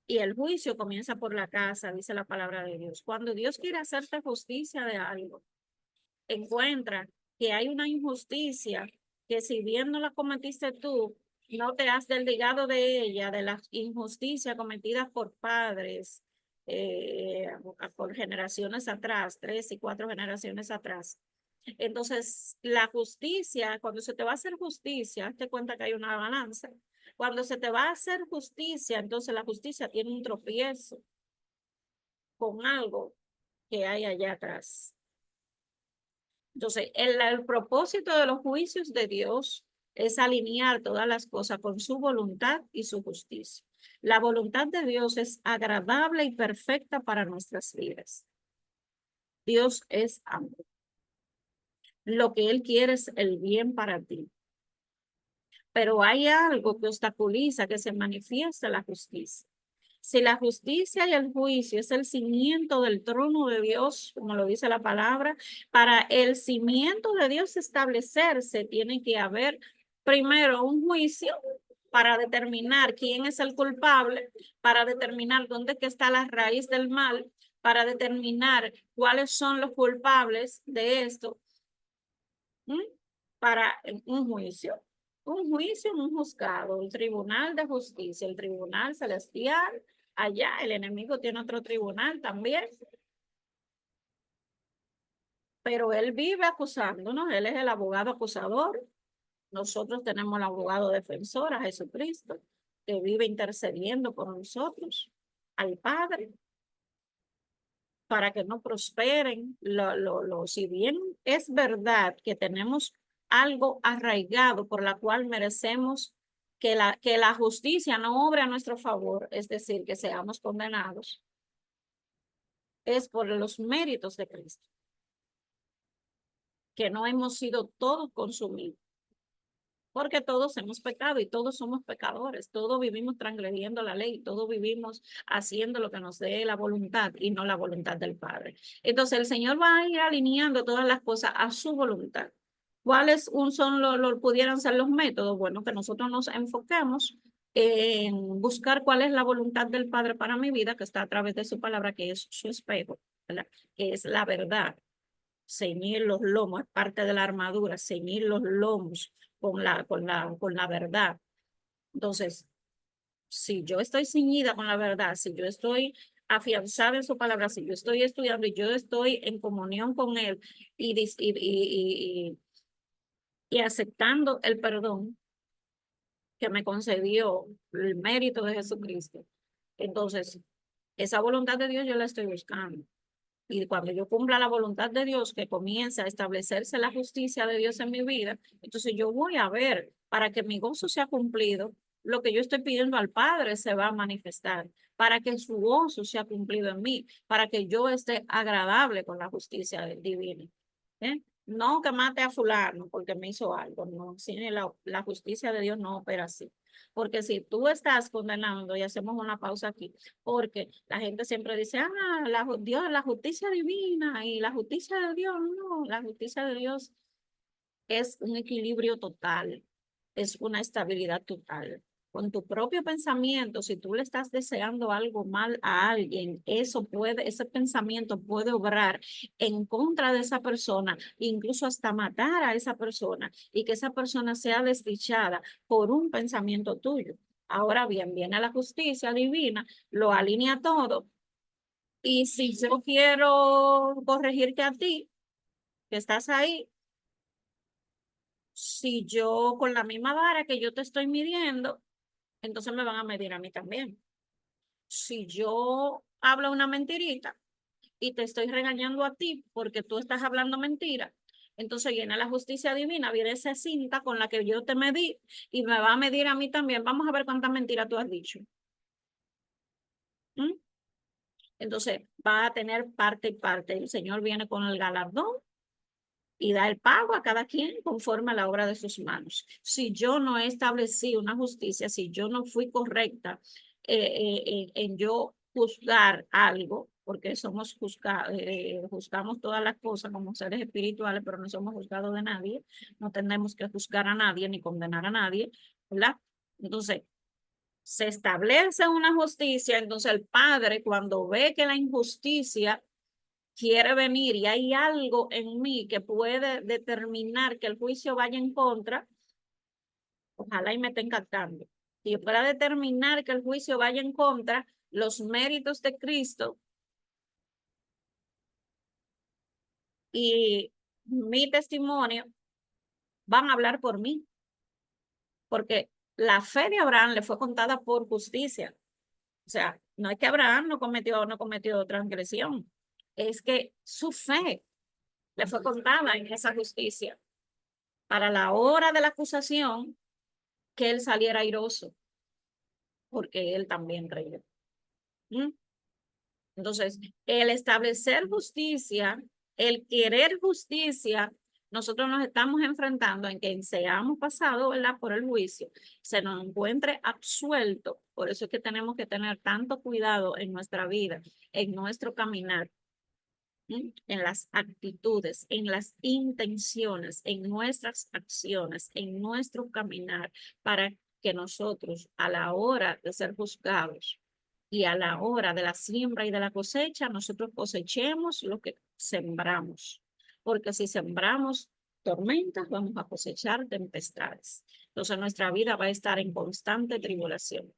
Y el juicio comienza por la casa, dice la palabra de Dios. Cuando Dios quiere hacerte justicia de algo, encuentra que hay una injusticia que si bien no la cometiste tú, no te has desligado de ella, de las injusticias cometidas por padres, por generaciones atrás, 3 y 4 generaciones atrás. Entonces, la justicia, cuando se te va a hacer justicia, te cuenta que hay una balanza. Cuando se te va a hacer justicia, entonces la justicia tiene un tropiezo con algo que hay allá atrás. Entonces, el propósito de los juicios de Dios es alinear todas las cosas con su voluntad y su justicia. La voluntad de Dios es agradable y perfecta para nuestras vidas. Dios es amor. Lo que Él quiere es el bien para ti. Pero hay algo que obstaculiza que se manifieste la justicia. Si la justicia y el juicio es el cimiento del trono de Dios, como lo dice la palabra, para el cimiento de Dios establecerse, tiene que haber primero un juicio para determinar quién es el culpable, para determinar dónde que está la raíz del mal, para determinar cuáles son los culpables de esto, para un juicio. Un juicio en un juzgado, el tribunal de justicia, el tribunal celestial. Allá el enemigo tiene otro tribunal también. Pero él vive acusándonos, él es el abogado acusador. Nosotros tenemos el abogado defensor, a Jesucristo, que vive intercediendo por nosotros, al Padre, para que no prosperen. Si bien es verdad que tenemos algo arraigado por la cual merecemos que la justicia no obre a nuestro favor, es decir, que seamos condenados, es por los méritos de Cristo, que no hemos sido todos consumidos, porque todos hemos pecado y todos somos pecadores, todos vivimos transgrediendo la ley, todos vivimos haciendo lo que nos dé la voluntad y no la voluntad del Padre. Entonces el Señor va a ir alineando todas las cosas a su voluntad. ¿Cuáles pudieran ser los métodos? Bueno, que nosotros nos enfoquemos en buscar cuál es la voluntad del Padre para mi vida, que está a través de su palabra, que es su espejo, ¿verdad? Que es la verdad. Ceñir los lomos, es parte de la armadura, ceñir los lomos con la verdad. Entonces, si yo estoy ceñida con la verdad, si yo estoy afianzada en su palabra, si yo estoy estudiando y yo estoy en comunión con él y aceptando el perdón que me concedió el mérito de Jesucristo, entonces esa voluntad de Dios yo la estoy buscando. Y cuando yo cumpla la voluntad de Dios, que comienza a establecerse la justicia de Dios en mi vida, entonces yo voy a ver, para que mi gozo sea cumplido, lo que yo estoy pidiendo al Padre se va a manifestar, para que su gozo sea cumplido en mí, para que yo esté agradable con la justicia divina. ¿Eh? No que mate a fulano porque me hizo algo, no, si la justicia de Dios no opera así. Porque si tú estás condenando, y hacemos una pausa aquí, porque la gente siempre dice, Dios, la justicia divina y la justicia de Dios, no, la justicia de Dios es un equilibrio total, es una estabilidad total. Con tu propio pensamiento, si tú le estás deseando algo mal a alguien, ese pensamiento puede obrar en contra de esa persona, incluso hasta matar a esa persona y que esa persona sea desdichada por un pensamiento tuyo. Ahora bien, viene la justicia divina, lo alinea todo. Y si yo quiero corregirte a ti, que estás ahí, si yo con la misma vara que yo te estoy midiendo, entonces me van a medir a mí también. Si yo hablo una mentirita y te estoy regañando a ti porque tú estás hablando mentira, entonces viene la justicia divina, viene esa cinta con la que yo te medí y me va a medir a mí también. Vamos a ver cuántas mentiras tú has dicho. ¿Mm? Entonces va a tener parte y parte. El Señor viene con el galardón y da el pago a cada quien conforme a la obra de sus manos. Si yo no establecí una justicia, si yo no fui correcta en yo juzgar algo, porque juzgamos todas las cosas como seres espirituales, pero no somos juzgados de nadie, no tenemos que juzgar a nadie ni condenar a nadie, ¿verdad? Entonces, se establece una justicia, entonces el padre cuando ve que la injusticia quiere venir y hay algo en mí que puede determinar que el juicio vaya en contra, ojalá y me estén captando. Si yo pueda determinar que el juicio vaya en contra, los méritos de Cristo y mi testimonio van a hablar por mí, porque la fe de Abraham le fue contada por justicia. O sea, no es que Abraham no cometió transgresión, es que su fe le fue contada en esa justicia. Para la hora de la acusación, que él saliera airoso, porque él también creyó. ¿Mm? Entonces, el establecer justicia, el querer justicia, nosotros nos estamos enfrentando en que seamos pasados, ¿verdad?, por el juicio, se nos encuentre absuelto. Por eso es que tenemos que tener tanto cuidado en nuestra vida, en nuestro caminar, en las actitudes, en las intenciones, en nuestras acciones, en nuestro caminar, para que nosotros a la hora de ser juzgados y a la hora de la siembra y de la cosecha, nosotros cosechemos lo que sembramos. Porque si sembramos tormentas, vamos a cosechar tempestades. Entonces nuestra vida va a estar en constante tribulación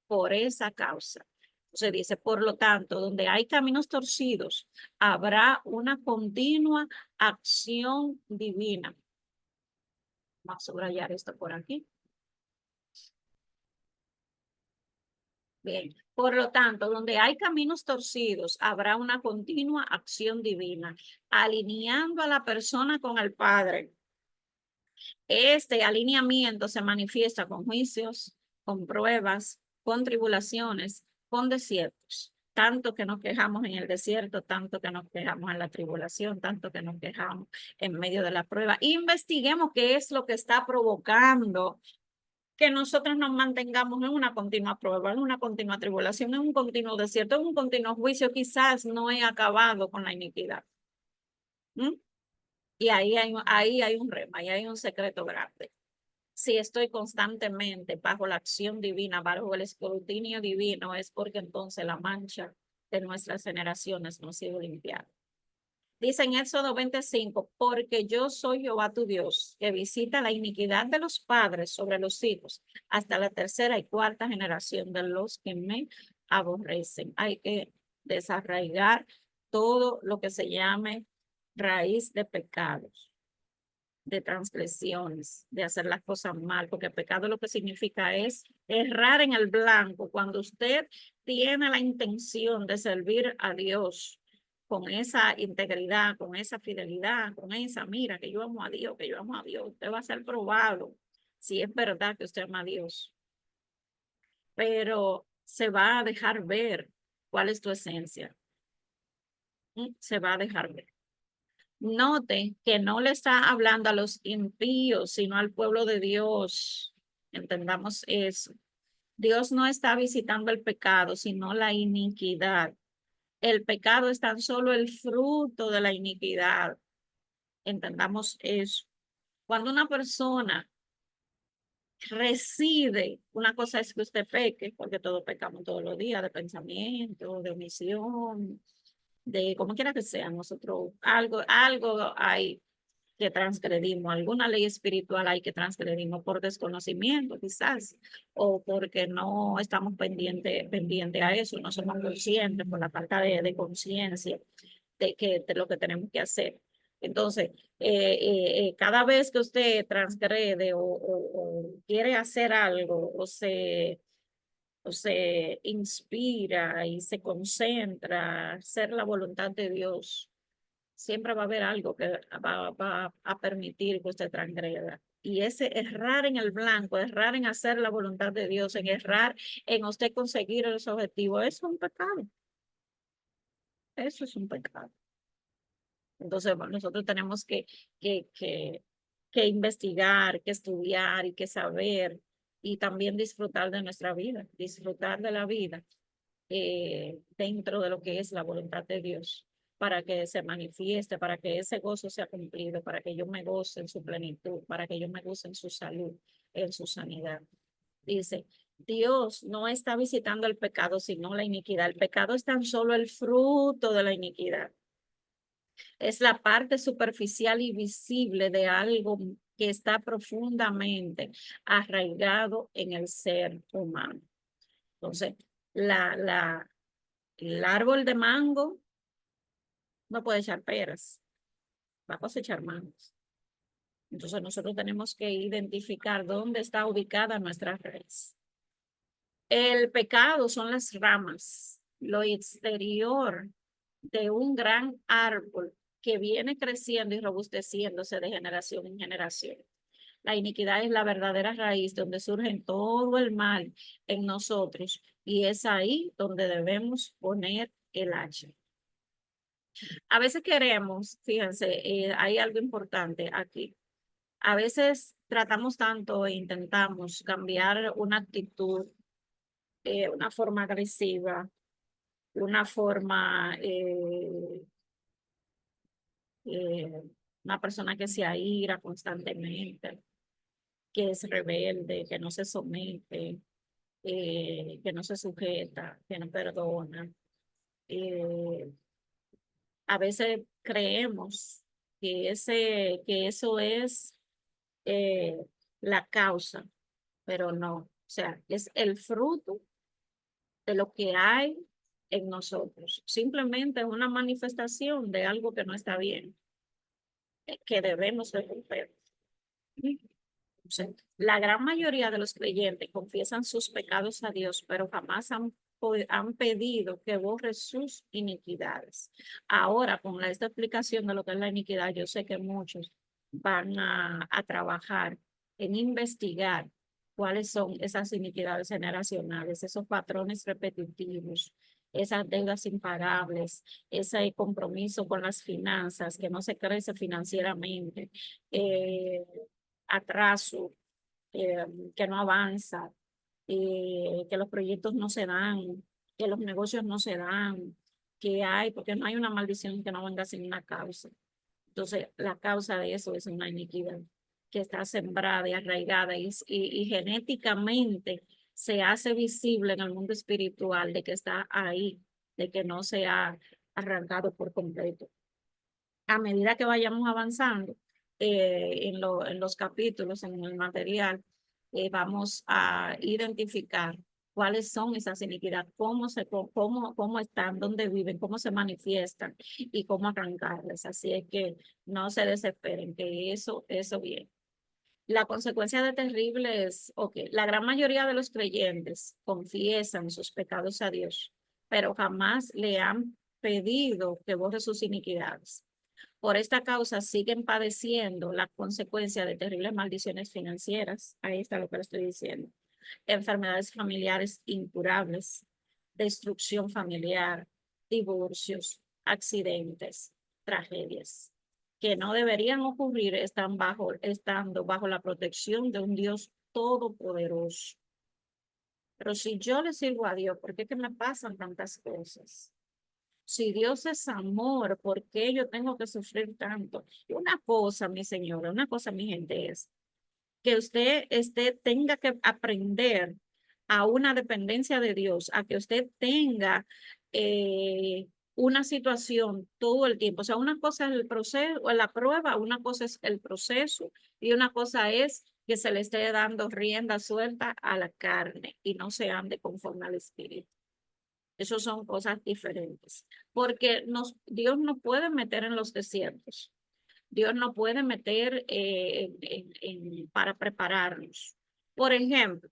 por esa causa. Se dice, por lo tanto, donde hay caminos torcidos, habrá una continua acción divina. Vamos a subrayar esto por aquí. Bien, por lo tanto, donde hay caminos torcidos, habrá una continua acción divina, alineando a la persona con el Padre. Este alineamiento se manifiesta con juicios, con pruebas, con tribulaciones, con desiertos. Tanto que nos quejamos en el desierto, tanto que nos quejamos en la tribulación, tanto que nos quejamos en medio de la prueba. Investiguemos qué es lo que está provocando que nosotros nos mantengamos en una continua prueba, en una continua tribulación, en un continuo desierto, en un continuo juicio. Quizás no he acabado con la iniquidad. ¿Mm? Y ahí hay un rema, ahí hay un secreto grande. Si estoy constantemente bajo la acción divina, bajo el escrutinio divino, es porque entonces la mancha de nuestras generaciones no ha sido limpiada. Dice en Éxodo 25, porque yo soy Jehová tu Dios, que visita la iniquidad de los padres sobre los hijos, hasta la tercera y cuarta generación de los que me aborrecen. Hay que desarraigar todo lo que se llame raíz de pecados, de transgresiones, de hacer las cosas mal, porque pecado lo que significa es errar en el blanco. Cuando usted tiene la intención de servir a Dios con esa integridad, con esa fidelidad, con esa, mira, que yo amo a Dios, que yo amo a Dios, usted va a ser probado si es verdad que usted ama a Dios, pero se va a dejar ver cuál es tu esencia. Se va a dejar ver. Note que no le está hablando a los impíos, sino al pueblo de Dios. Entendamos eso. Dios no está visitando el pecado, sino la iniquidad. El pecado es tan solo el fruto de la iniquidad. Entendamos eso. Cuando una persona reside, una cosa es que usted peque, porque todos pecamos todos los días, de pensamiento, de omisión, de como quiera que sea, nosotros algo hay. que transgredimos, alguna ley espiritual hay que transgredimos por desconocimiento quizás, o porque no estamos pendiente a eso, no somos conscientes por la falta de conciencia de lo que tenemos que hacer. Entonces, cada vez que usted transgrede o quiere hacer algo o se inspira y se concentra a hacer la voluntad de Dios, siempre va a haber algo que va a permitir que usted transgreda. Y ese errar en el blanco, errar en hacer la voluntad de Dios, en errar en usted conseguir los objetivos, eso es un pecado. Eso es un pecado. Entonces, bueno, nosotros tenemos que, que, que investigar, que estudiar y que saber y también disfrutar de nuestra vida, disfrutar de la vida dentro de lo que es la voluntad de Dios, para que se manifieste, para que ese gozo sea cumplido, para que yo me goce en su plenitud, para que yo me goce en su salud, en su sanidad. Dice, Dios no está visitando el pecado, sino la iniquidad. El pecado es tan solo el fruto de la iniquidad. Es la parte superficial y visible de algo que está profundamente arraigado en el ser humano. Entonces, el árbol de mango no puede echar peras, va a cosechar mangos. Entonces, nosotros tenemos que identificar dónde está ubicada nuestra raíz. El pecado son las ramas, lo exterior de un gran árbol que viene creciendo y robusteciéndose de generación en generación. La iniquidad es la verdadera raíz donde surge todo el mal en nosotros y es ahí donde debemos poner el hacha. A veces queremos, fíjense, hay algo importante aquí. A veces tratamos tanto e intentamos cambiar una actitud, una forma agresiva, una forma eh, una persona que se aira constantemente, que es rebelde, que no se somete, que no se sujeta, que no perdona. Eh, a veces creemos que eso es eh, la causa, pero no. O sea, es el fruto de lo que hay en nosotros. Simplemente es una manifestación de algo que no está bien, que debemos de romper. O sea, la gran mayoría de los creyentes confiesan sus pecados a Dios, pero jamás han pedido que borre sus iniquidades. Ahora, con esta explicación de lo que es la iniquidad, yo sé que muchos van a trabajar en investigar cuáles son esas iniquidades generacionales, esos patrones repetitivos, esas deudas impagables, ese compromiso con las finanzas, que no se crece financieramente. Eh, Atraso, que no avanza, que los proyectos no se dan, que los negocios no se dan, que hay, porque no hay una maldición que no venga sin una causa. Entonces, la causa de eso es una iniquidad que está sembrada y arraigada y genéticamente se hace visible en el mundo espiritual de que está ahí, de que no se ha arrancado por completo. A medida que vayamos avanzando en los capítulos, en el material, vamos a identificar cuáles son esas iniquidades, cómo están, dónde viven, cómo se manifiestan y cómo arrancarles. Así es que no se desesperen, que eso viene. La consecuencia de terrible es, ok, la gran mayoría de los creyentes confiesan sus pecados a Dios, pero jamás le han pedido que borre sus iniquidades. Por esta causa siguen padeciendo la consecuencia de terribles maldiciones financieras. Ahí está lo que le estoy diciendo. Enfermedades familiares incurables, destrucción familiar, divorcios, accidentes, tragedias, que no deberían ocurrir estando bajo la protección de un Dios todopoderoso. Pero si yo le sirvo a Dios, ¿por qué que me pasan tantas cosas? Si Dios es amor, ¿por qué yo tengo que sufrir tanto? Y una cosa, mi señora, una cosa, mi gente, es que usted tenga que aprender a una dependencia de Dios, a que usted tenga eh, una situación todo el tiempo. O sea, una cosa es el proceso, o la prueba, una cosa es el proceso y una cosa es que se le esté dando rienda suelta a la carne y no se ande conforme al espíritu. Esas son cosas diferentes, porque Dios no puede meter en los desiertos. Dios no puede meter para prepararnos. Por ejemplo,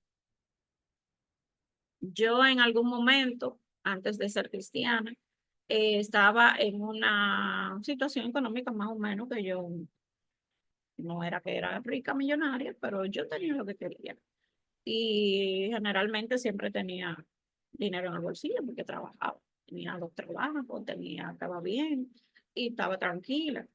yo en algún momento, antes de ser cristiana, estaba en una situación económica más o menos que yo no era que era rica, millonaria, pero yo tenía lo que quería. Y generalmente siempre tenía dinero en el bolsillo porque trabajaba. Tenía 2 trabajos, estaba bien y estaba tranquila.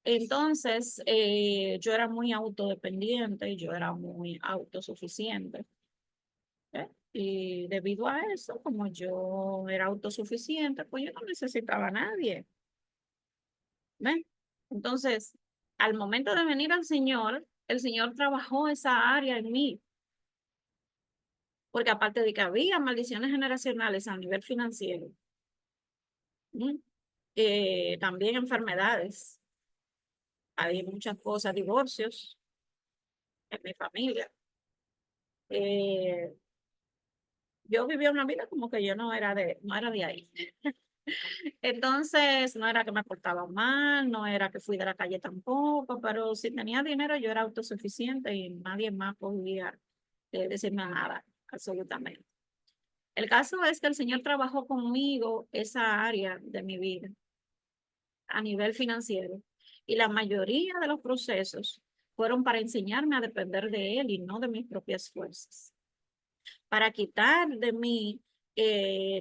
Entonces, yo era muy autodependiente, yo era muy autosuficiente. ¿Eh? Y debido a eso, como yo era autosuficiente, pues yo no necesitaba a nadie. ¿Ven? Entonces, al momento de venir al Señor, el Señor trabajó esa área en mí, porque aparte de que había maldiciones generacionales a nivel financiero, ¿m? También enfermedades, hay muchas cosas, divorcios en mi familia. Eh, yo vivía una vida como que yo no era de ahí. Entonces, no era que me portaba mal, no era que fui de la calle tampoco, pero si tenía dinero yo era autosuficiente y nadie más podía decirme nada, absolutamente. El caso es que el Señor trabajó conmigo esa área de mi vida a nivel financiero y la mayoría de los procesos fueron para enseñarme a depender de Él y no de mis propias fuerzas, para quitar de mí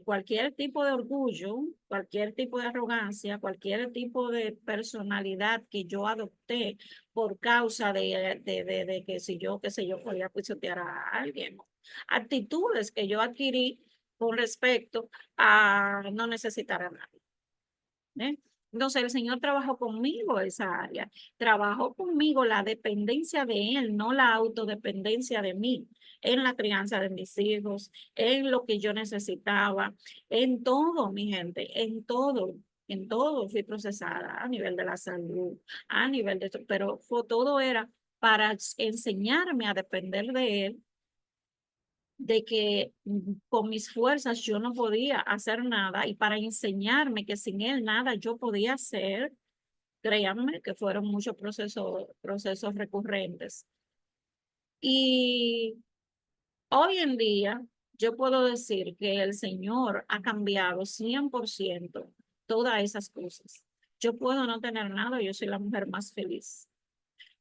cualquier tipo de orgullo, cualquier tipo de arrogancia, cualquier tipo de personalidad que yo adopté por causa de que si yo, qué sé yo, podía pisotear a alguien. Actitudes que yo adquirí con respecto a no necesitar a nadie. ¿Eh? Entonces el Señor trabajó conmigo esa área, trabajó conmigo la dependencia de Él, no la autodependencia de mí, en la crianza de mis hijos, en lo que yo necesitaba, en todo, mi gente, en todo fui procesada a nivel de la salud, a nivel de esto, pero todo era para enseñarme a depender de Él, de que con mis fuerzas yo no podía hacer nada y para enseñarme que sin él nada yo podía hacer, créanme que fueron muchos procesos recurrentes. Y hoy en día yo puedo decir que el Señor ha cambiado 100% todas esas cosas. Yo puedo no tener nada, yo soy la mujer más feliz.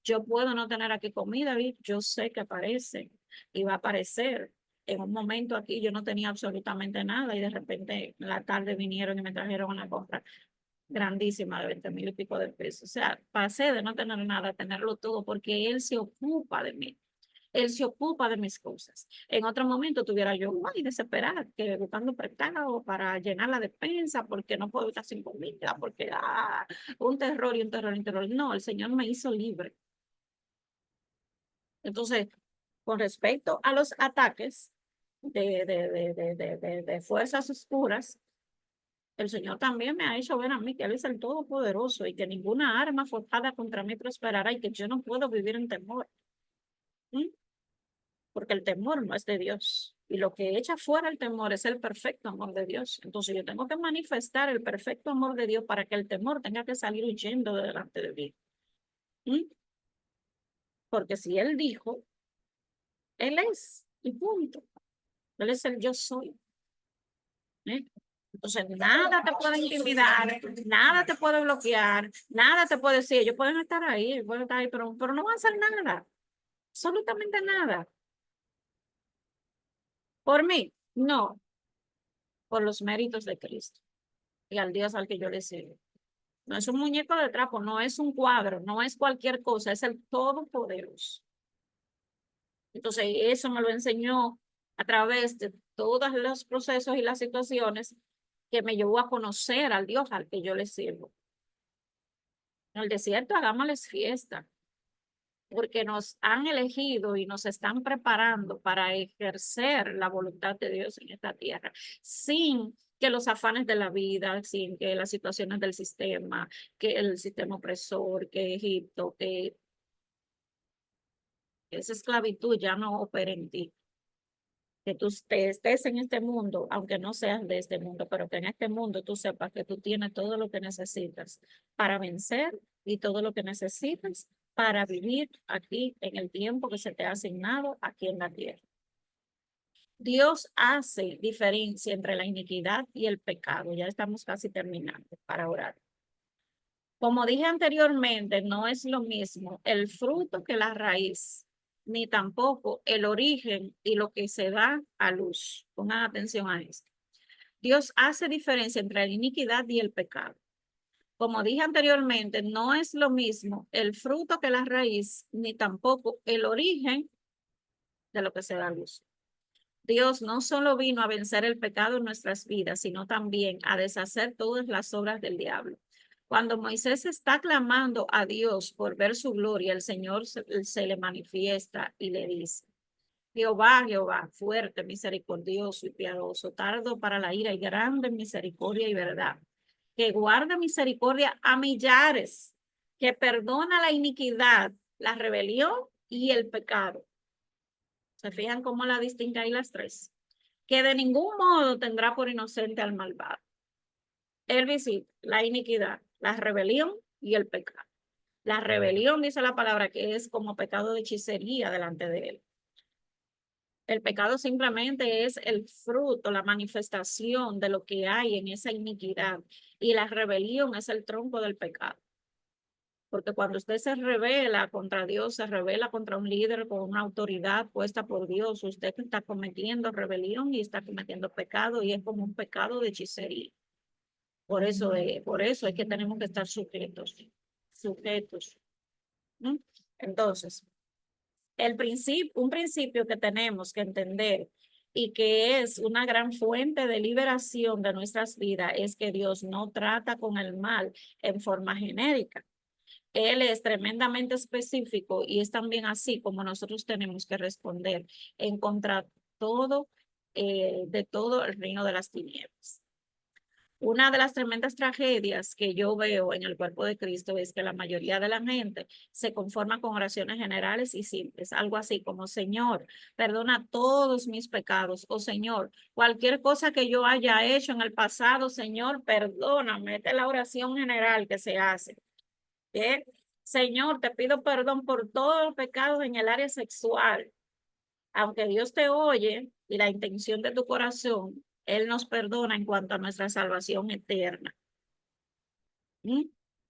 Yo puedo no tener aquí comida, y yo sé que aparece y va a aparecer. En un momento aquí yo no tenía absolutamente nada y de repente en la tarde vinieron y me trajeron una compra grandísima de 20,000 y pico de pesos. O sea, pasé de no tener nada a tenerlo todo porque él se ocupa de mí. Él se ocupa de mis cosas. En otro momento tuviera yo muy desesperada, que buscando prestado para llenar la despensa, porque no puedo estar sin comida, porque un terror y un terror y un terror. No, el Señor me hizo libre. Entonces, con respecto a los ataques de fuerzas oscuras, el Señor también me ha hecho ver a mí que Él es el Todopoderoso y que ninguna arma forjada contra mí prosperará y que yo no puedo vivir en temor. ¿Mm? Porque el temor no es de Dios. Y lo que echa fuera el temor es el perfecto amor de Dios. Entonces yo tengo que manifestar el perfecto amor de Dios para que el temor tenga que salir huyendo de delante de mí. ¿Mm? Porque si Él dijo, Él es, y punto. Él es el yo soy. ¿Eh? Entonces, nada te puede intimidar, nada te puede bloquear, nada te puede decir, ellos pueden estar ahí, pero no van a hacer nada, absolutamente nada. Por mí, no, por los méritos de Cristo y al Dios al que yo le sirvo. No es un muñeco de trapo, no es un cuadro, no es cualquier cosa, es el Todopoderoso. Entonces, eso me lo enseñó a través de todos los procesos y las situaciones que me llevó a conocer al Dios al que yo le sirvo. En el desierto hagámosles fiesta, porque nos han elegido y nos están preparando para ejercer la voluntad de Dios en esta tierra, sin que los afanes de la vida, sí, que las situaciones del sistema, que el sistema opresor, que Egipto, que esa esclavitud ya no opere en ti. Que tú estés en este mundo, aunque no seas de este mundo, pero que en este mundo tú sepas que tú tienes todo lo que necesitas para vencer y todo lo que necesitas para vivir aquí en el tiempo que se te ha asignado aquí en la tierra. Dios hace diferencia entre la iniquidad y el pecado. Ya estamos casi terminando para orar. Como dije anteriormente, no es lo mismo el fruto que la raíz, ni tampoco el origen y lo que se da a luz. Pongan atención a esto. Dios hace diferencia entre la iniquidad y el pecado. Como dije anteriormente, no es lo mismo el fruto que la raíz, ni tampoco el origen de lo que se da a luz. Dios no solo vino a vencer el pecado en nuestras vidas, sino también a deshacer todas las obras del diablo. Cuando Moisés está clamando a Dios por ver su gloria, el Señor se le manifiesta y le dice, Jehová, Jehová, fuerte, misericordioso y piadoso, tardo para la ira y grande en misericordia y verdad, que guarda misericordia a millares, que perdona la iniquidad, la rebelión y el pecado. ¿Se fijan cómo la distingue ahí las tres? Que de ningún modo tendrá por inocente al malvado. Él visita la iniquidad, la rebelión y el pecado. La rebelión, dice la palabra, que es como pecado de hechicería delante de él. El pecado simplemente es el fruto, la manifestación de lo que hay en esa iniquidad. Y la rebelión es el tronco del pecado. Porque cuando usted se revela contra Dios, se revela contra un líder con una autoridad puesta por Dios, usted está cometiendo rebelión y está cometiendo pecado y es como un pecado de hechicería. Por eso es que tenemos que estar sujetos. ¿No? Entonces, un principio que tenemos que entender y que es una gran fuente de liberación de nuestras vidas es que Dios no trata con el mal en forma genérica. Él es tremendamente específico y es también así como nosotros tenemos que responder en contra todo, de todo el reino de las tinieblas. Una de las tremendas tragedias que yo veo en el cuerpo de Cristo es que la mayoría de la gente se conforma con oraciones generales y simples, algo así como Señor, perdona todos mis pecados, o Señor, cualquier cosa que yo haya hecho en el pasado, Señor, perdóname. Esta es la oración general que se hace. ¿Eh? Señor, te pido perdón por todos los pecados en el área sexual. Aunque Dios te oye y la intención de tu corazón, Él nos perdona en cuanto a nuestra salvación eterna. ¿Mm?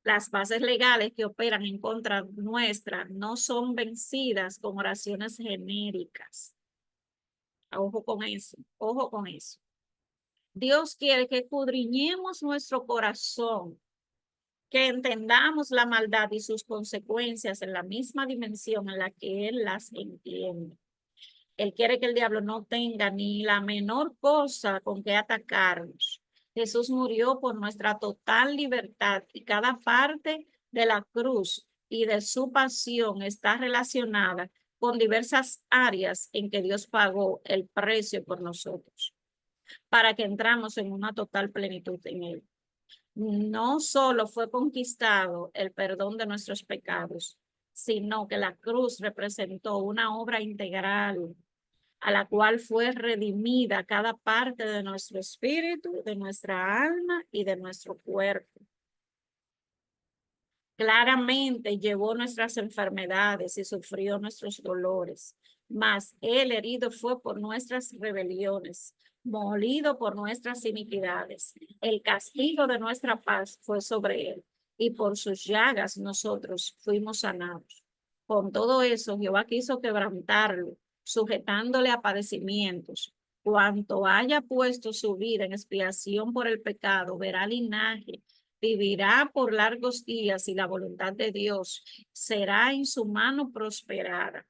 Las bases legales que operan en contra nuestra no son vencidas con oraciones genéricas. Ojo con eso, ojo con eso. Dios quiere que escudriñemos nuestro corazón, que entendamos la maldad y sus consecuencias en la misma dimensión en la que Él las entiende. Él quiere que el diablo no tenga ni la menor cosa con que atacarnos. Jesús murió por nuestra total libertad y cada parte de la cruz y de su pasión está relacionada con diversas áreas en que Dios pagó el precio por nosotros, para que entramos en una total plenitud en Él. No solo fue conquistado el perdón de nuestros pecados, sino que la cruz representó una obra integral a la cual fue redimida cada parte de nuestro espíritu, de nuestra alma y de nuestro cuerpo. Claramente llevó nuestras enfermedades y sufrió nuestros dolores, mas Él herido fue por nuestras rebeliones, molido por nuestras iniquidades. El castigo de nuestra paz fue sobre Él, y por sus llagas nosotros fuimos sanados. Con todo eso, Jehová quiso quebrantarlo, sujetándole a padecimientos. Cuanto haya puesto su vida en expiación por el pecado, verá linaje, vivirá por largos días y la voluntad de Dios será en su mano prosperada.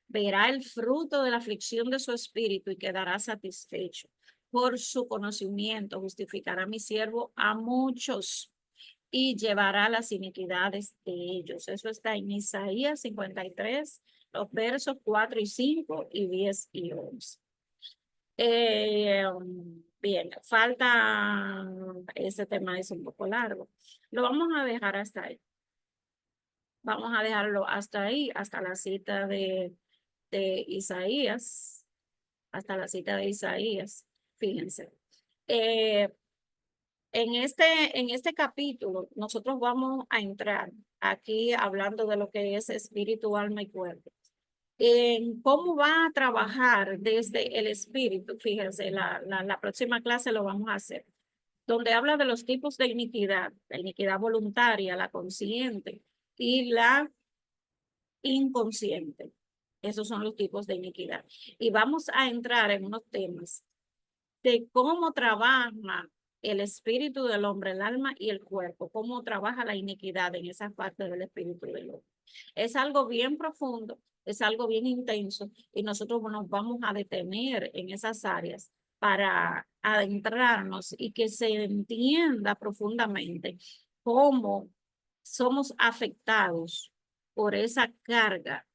Verá el fruto de la aflicción de su espíritu y quedará satisfecho. Por su conocimiento justificará mi siervo a muchos y llevará las iniquidades de ellos. Eso está en Isaías 53, los versos 4 y 5 y 10 y 11. Bien, falta, ese tema es un poco largo. Lo vamos a dejar hasta ahí. Vamos a dejarlo hasta ahí, hasta la cita de Isaías, hasta la cita de Isaías. Fíjense. Eh, en este capítulo, nosotros vamos a entrar aquí hablando de lo que es espíritu, alma y cuerpo. En cómo va a trabajar desde el espíritu, fíjense, la próxima clase lo vamos a hacer, donde habla de los tipos de iniquidad, la iniquidad voluntaria, la consciente y la inconsciente. Esos son los tipos de iniquidad. Y vamos a entrar en unos temas de cómo trabaja el espíritu del hombre, el alma y el cuerpo, cómo trabaja la iniquidad en esa parte del espíritu del hombre. Es algo bien profundo, es algo bien intenso y nosotros nos vamos a detener en esas áreas para adentrarnos y que se entienda profundamente cómo somos afectados por esa carga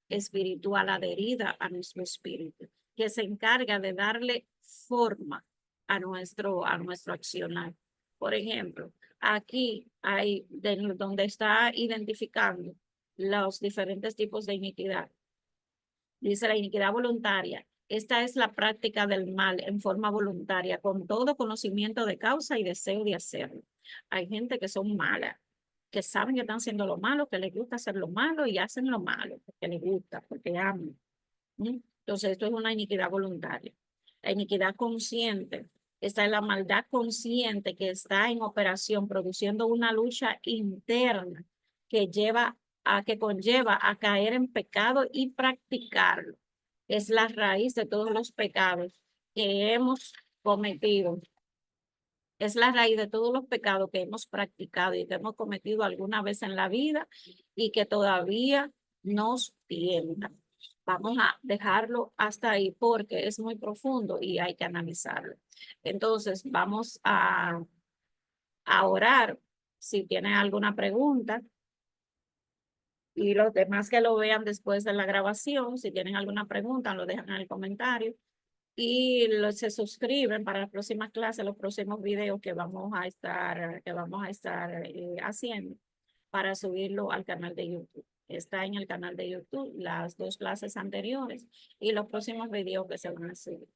espiritual adherida a nuestro espíritu, que se encarga de darle forma a nuestro accionar. Por ejemplo, aquí hay donde está identificando los diferentes tipos de iniquidad. Dice la iniquidad voluntaria. Esta es la práctica del mal en forma voluntaria, con todo conocimiento de causa y deseo de hacerlo. Hay gente que son malas, que saben que están haciendo lo malo, que les gusta hacer lo malo y hacen lo malo, porque les gusta, porque aman. Entonces, esto es una iniquidad voluntaria. La iniquidad consciente, esta es la maldad consciente que está en operación, produciendo una lucha interna que que conlleva a caer en pecado y practicarlo. Es la raíz de todos los pecados que hemos cometido. Es la raíz de todos los pecados que hemos practicado y que hemos cometido alguna vez en la vida y que todavía nos tientan. Vamos a dejarlo hasta ahí porque es muy profundo y hay que analizarlo. Entonces, vamos a orar. Si tienen alguna pregunta y los demás que lo vean después de la grabación, si tienen alguna pregunta, lo dejan en el comentario y se suscriben para las próximas clases, los próximos videos que vamos a estar haciendo para subirlo al canal de YouTube. Está en el canal de YouTube las dos clases anteriores y los próximos videos que se van a subir.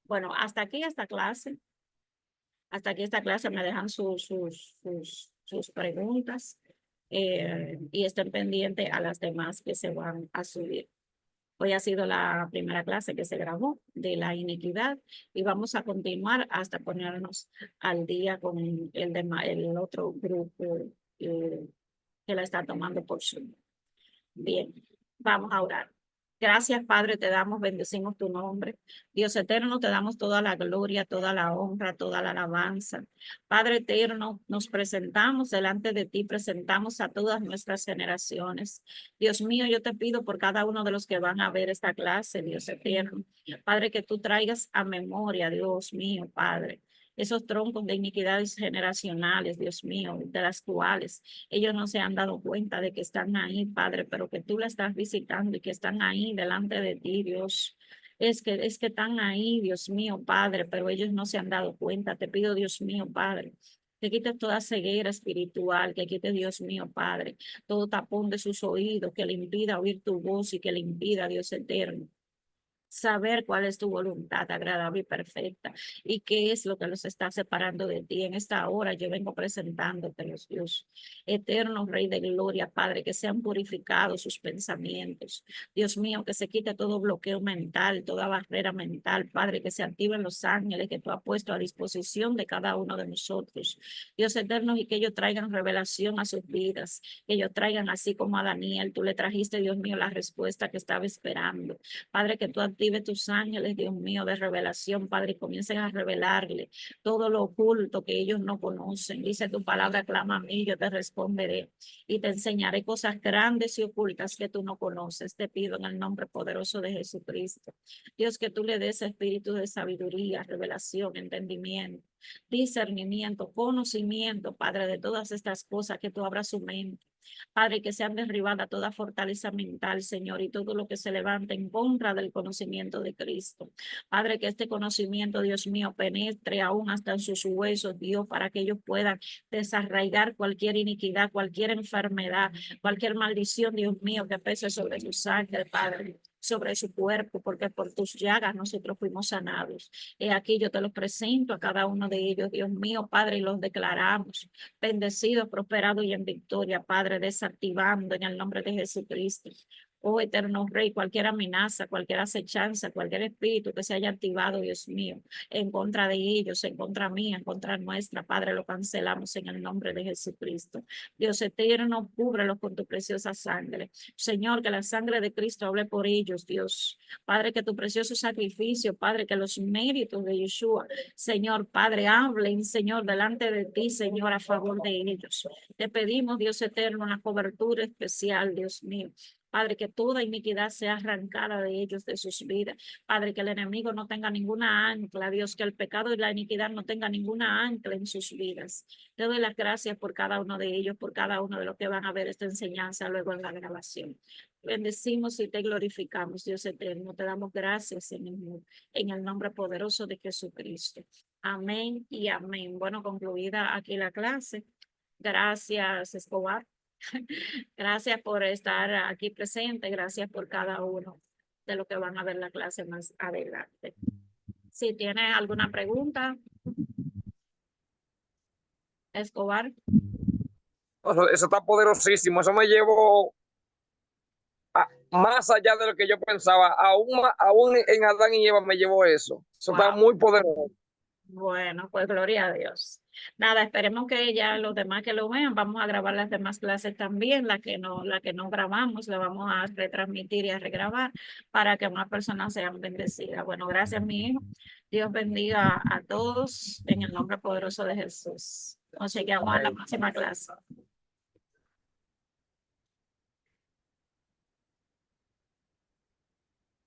Bueno, hasta aquí esta clase. Hasta aquí esta clase me dejan sus preguntas y estén pendientes a las demás que se van a subir. Hoy ha sido la primera clase que se grabó de la iniquidad y vamos a continuar hasta ponernos al día con el otro grupo que la está tomando por Zoom. Bien, vamos a orar. Gracias, Padre, te damos, bendecimos tu nombre. Dios eterno, te damos toda la gloria, toda la honra, toda la alabanza. Padre eterno, nos presentamos delante de ti, presentamos a todas nuestras generaciones. Dios mío, yo te pido por cada uno de los que van a ver esta clase, Dios eterno. Padre, que tú traigas a memoria, Dios mío, Padre, esos troncos de iniquidades generacionales, Dios mío, de las cuales ellos no se han dado cuenta de que están ahí, Padre, pero que tú la estás visitando y que están ahí delante de ti, Dios. Es que están ahí, Dios mío, Padre, pero ellos no se han dado cuenta. Te pido, Dios mío, Padre, que quites toda ceguera espiritual, que quites, Dios mío, Padre, todo tapón de sus oídos, que le impida oír tu voz y que le impida, Dios eterno, saber cuál es tu voluntad agradable y perfecta y qué es lo que los está separando de ti. En esta hora yo vengo presentándote los Dios eterno, Rey de gloria, Padre, que sean purificados sus pensamientos. Dios mío, que se quite todo bloqueo mental, toda barrera mental, Padre, que se activen los ángeles que tú has puesto a disposición de cada uno de nosotros. Dios eterno, y que ellos traigan revelación a sus vidas, que ellos traigan así como a Daniel, tú le trajiste, Dios mío, la respuesta que estaba esperando. Padre, que tú active tus ángeles, Dios mío, de revelación, Padre, y comiencen a revelarle todo lo oculto que ellos no conocen. Dice tu palabra, clama a mí, yo te responderé y te enseñaré cosas grandes y ocultas que tú no conoces. Te pido en el nombre poderoso de Jesucristo. Dios, que tú le des espíritu de sabiduría, revelación, entendimiento, discernimiento, conocimiento, Padre, de todas estas cosas, que tú abras su mente, Padre, que sean derribadas toda fortaleza mental, Señor, y todo lo que se levante en contra del conocimiento de Cristo. Padre, que este conocimiento, Dios mío, penetre aún hasta en sus huesos, Dios, para que ellos puedan desarraigar cualquier iniquidad, cualquier enfermedad, cualquier maldición, Dios mío, que pese sobre su sangre, Padre, sobre su cuerpo, porque por tus llagas nosotros fuimos sanados. Aquí yo te los presento a cada uno de ellos, Dios mío, Padre, y los declaramos bendecidos, prosperados y en victoria, Padre, desactivando en el nombre de Jesucristo. Oh eterno Rey, cualquier amenaza, cualquier acechanza, cualquier espíritu que se haya activado, Dios mío, en contra de ellos, en contra mía, en contra nuestra, Padre, lo cancelamos en el nombre de Jesucristo. Dios eterno, cúbrelos con tu preciosa sangre. Señor, que la sangre de Cristo hable por ellos, Dios. Padre, que tu precioso sacrificio, Padre, que los méritos de Yeshua, Señor, Padre, hablen, Señor, delante de ti, Señor, a favor de ellos. Te pedimos, Dios eterno, una cobertura especial, Dios mío. Padre, que toda iniquidad sea arrancada de ellos, de sus vidas. Padre, que el enemigo no tenga ninguna ancla, Dios, que el pecado y la iniquidad no tenga ninguna ancla en sus vidas. Te doy las gracias por cada uno de ellos, por cada uno de los que van a ver esta enseñanza luego en la grabación. Bendecimos y te glorificamos, Dios eterno. Te damos gracias en el nombre poderoso de Jesucristo. Amén y amén. Bueno, concluida aquí la clase. Gracias, Escobar. Gracias por estar aquí presente. Gracias por cada uno de los que van a ver la clase más adelante. Si tienes alguna pregunta, Escobar. Eso está poderosísimo. Eso me llevó más allá de lo que yo pensaba. Aún en Adán y Eva me llevó eso. Eso está Wow. muy poderoso. Bueno, pues gloria a Dios. Nada, esperemos que ya los demás que lo vean, vamos a grabar las demás clases también, la que no grabamos, la vamos a retransmitir y a regrabar para que más personas sean bendecidas. Bueno, gracias, mi hijo. Dios bendiga a todos en el nombre poderoso de Jesús. Nos vemos en la próxima clase.